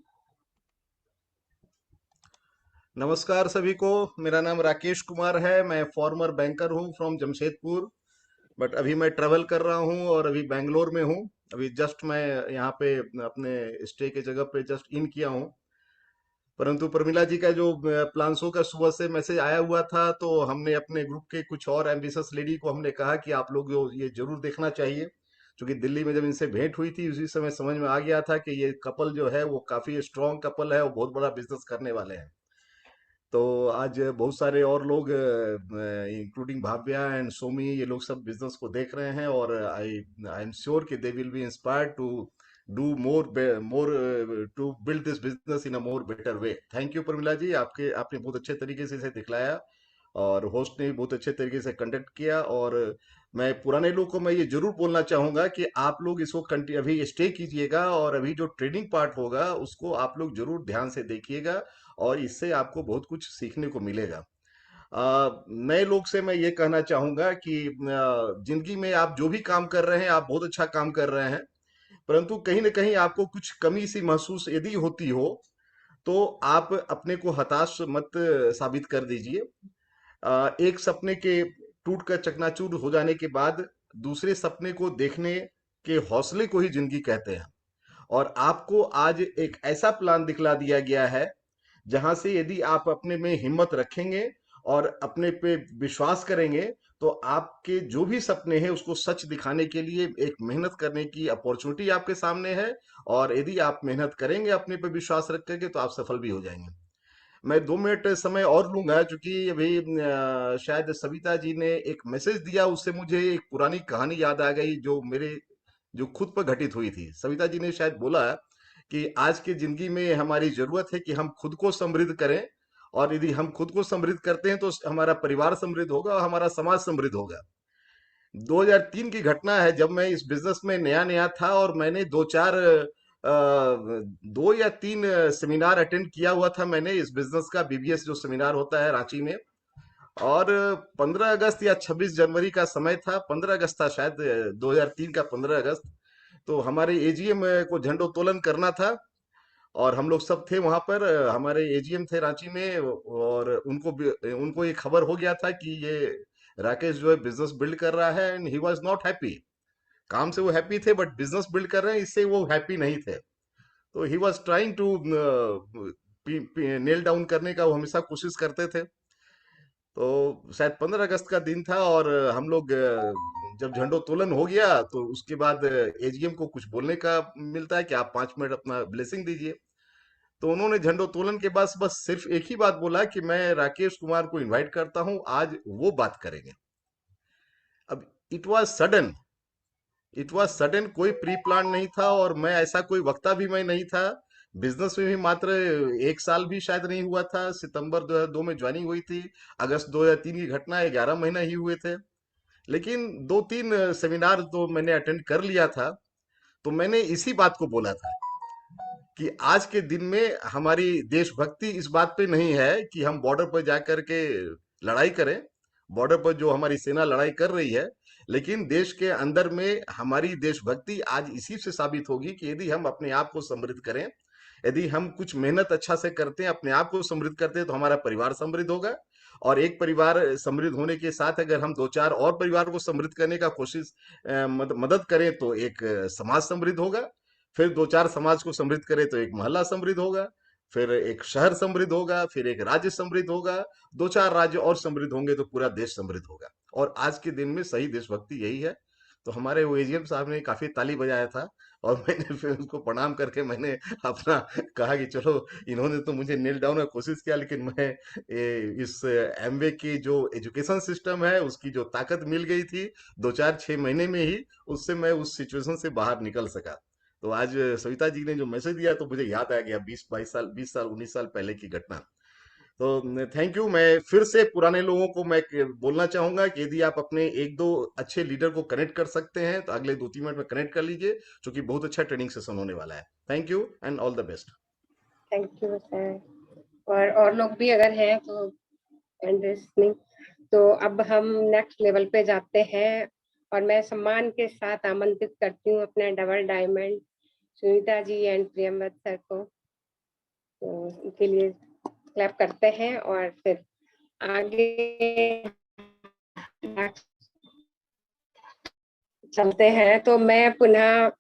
नमस्कार सभी को, मेरा नाम राकेश कुमार है। मैं फॉर्मर बैंकर हूं फ्रॉम जमशेदपुर, बट अभी मैं ट्रेवल कर रहा हूं और अभी बैंगलोर में हूं। अभी जस्ट मैं यहाँ पे अपने स्टे के जगह पे जस्ट इन किया हूं। परंतु प्रमिला जी का जो प्लान्सो का सुबह से मैसेज आया हुआ था, तो हमने अपने ग्रुप के कुछ और एम्बिशियस लेडी को हमने कहा कि आप लोग जो ये जरूर देखना चाहिए, क्योंकि दिल्ली में जब इनसे भेंट हुई थी उसी समय समझ में आ गया था कि ये कपल जो है वो काफी स्ट्रॉन्ग कपल है और बहुत बड़ा बिजनेस करने वाले हैं। तो आज बहुत सारे और लोग इंक्लूडिंग भाव्या एंड सोमी, ये लोग सब बिजनेस को देख रहे हैं और आई एम श्योर कि they will be inspired to do more to build this business in a more better way. Thank you Pramila ji, आपने बहुत अच्छे तरीके से इसे दिखलाया और होस्ट ने भी बहुत अच्छे तरीके से कंडक्ट किया। और मैं पुराने लोग को मैं ये जरूर बोलना चाहूंगा कि आप लोग इसको अभी स्टे कीजिएगा और अभी जो ट्रेडिंग पार्ट होगा उसको आप लोग जरूर ध्यान से देखिएगा और इससे आपको बहुत कुछ सीखने को मिलेगा। नए लोग से मैं ये कहना चाहूंगा कि जिंदगी में आप जो भी काम कर रहे हैं आप बहुत अच्छा काम कर रहे हैं, परंतु कहीं ना कहीं आपको कुछ कमी सी महसूस यदि होती हो तो आप अपने को हताश मत साबित कर दीजिए। एक सपने के टूट कर चकनाचूर हो जाने के बाद दूसरे सपने को देखने के हौसले को ही जिंदगी कहते हैं। और आपको आज एक ऐसा प्लान दिखला दिया गया है जहां से यदि आप अपने में हिम्मत रखेंगे और अपने पे विश्वास करेंगे तो आपके जो भी सपने हैं उसको सच दिखाने के लिए एक मेहनत करने की अपॉर्चुनिटी आपके सामने है। और यदि आप मेहनत करेंगे अपने पे विश्वास रख करके तो आप सफल भी हो जाएंगे। मैं 2 मिनट समय और लूंगा क्योंकि अभी शायद सविता जी ने एक मैसेज दिया, उससे मुझे एक पुरानी कहानी याद आ गई जो खुद पर घटित हुई थी। सविता जी ने शायद बोला कि आज की जिंदगी में हमारी जरूरत है कि हम खुद को समृद्ध करें, और यदि हम खुद को समृद्ध करते हैं तो हमारा परिवार समृद्ध होगा और हमारा समाज समृद्ध होगा। 2003 की घटना है, जब मैं इस बिजनेस में नया नया था और मैंने 2 या 3 सेमिनार अटेंड किया हुआ था मैंने इस बिजनेस का, बीबीएस जो सेमिनार होता है रांची में। और 15 अगस्त या 26 जनवरी का समय था, 15 अगस्त था शायद, 2003 का 15 अगस्त। तो हमारे एजीएम को झंडोत्तोलन करना था और हम लोग सब थे वहां पर। हमारे एजीएम थे रांची में और उनको ये खबर हो गया था कि ये राकेश जो है बिजनेस बिल्ड कर रहा है, and he was not happy. काम से वो हैप्पी थे बट बिजनेस बिल्ड कर रहे हैं इससे वो हैप्पी नहीं थे। तो he was trying to nail down करने का वो हमेशा कोशिश करते थे। तो शायद 15 अगस्त का दिन था और हम लोग जब झंडोत्तोलन हो गया तो उसके बाद एजीएम को कुछ बोलने का मिलता है कि आप 5 मिनट अपना ब्लेसिंग दीजिए। तो उन्होंने झंडोत्तोलन के बाद बस सिर्फ एक ही बात बोला कि मैं राकेश कुमार को इनवाइट करता हूं, आज वो बात करेंगे। अब इट वाज सडन, कोई प्री प्लान नहीं था और मैं ऐसा कोई वक्ता भी मैं नहीं था। बिजनेस में भी मात्र 1 साल भी शायद नहीं हुआ था। सितंबर 2002 में ज्वाइनिंग हुई थी, अगस्त 2003 की घटना, 11 महीना ही हुए थे। लेकिन 2-3 सेमिनार तो मैंने अटेंड कर लिया था। तो मैंने इसी बात को बोला था कि आज के दिन में हमारी देशभक्ति इस बात पे नहीं है कि हम बॉर्डर पर जाकर के लड़ाई करें, बॉर्डर पर जो हमारी सेना लड़ाई कर रही है, लेकिन देश के अंदर में हमारी देशभक्ति आज इसी से साबित होगी कि यदि हम अपने आप को समृद्ध करें, यदि हम कुछ मेहनत अच्छा से करते हैं, अपने आप को समृद्ध करते हैं, तो हमारा परिवार समृद्ध होगा। और एक परिवार समृद्ध होने के साथ अगर हम 2-4 और परिवार को समृद्ध करने का कोशिश मदद करें तो एक समाज समृद्ध होगा। फिर 2-4 समाज को समृद्ध करें तो एक मोहल्ला समृद्ध होगा, फिर एक शहर समृद्ध होगा, फिर एक राज्य समृद्ध होगा, 2-4 राज्य और समृद्ध होंगे तो पूरा देश समृद्ध होगा। और आज के दिन में सही देशभक्ति यही है। तो हमारे वो एजीएम साहब ने काफी ताली बजाया था और मैंने फिर उसको प्रणाम करके मैंने अपना कहा कि चलो, इन्होंने तो मुझे नेल डाउन का कोशिश किया, लेकिन मैं इस एमवे की जो एजुकेशन सिस्टम है उसकी जो ताकत मिल गई थी 2-4-6 महीने में ही, उससे मैं उस सिचुएशन से बाहर निकल सका। तो आज सविता जी ने जो मैसेज दिया तो मुझे याद आ गया 20 साल 19 साल पहले की घटना। तो थैंक यू। मैं फिर से पुराने लोगों को मैं बोलना चाहूंगा कि यदि आप अपने 1-2 अच्छे लीडर को कनेक्ट कर सकते हैं तो अगले 2-3 मिनट में कनेक्ट कर लीजिए, क्योंकि बहुत अच्छा ट्रेनिंग सेशन होने वाला है। Thank you and all the best. Thank you sir. और लोग भी अगर हैं तो लिसनिंग। तो अब हम नेक्स्ट लेवल पे जाते हैं और मैं सम्मान के साथ आमंत्रित करती हूँ अपने double diamond Sunita ji and Priyamvat sir को। तो उनके लिए क्लैप करते हैं और फिर आगे चलते हैं। तो मैं पुनः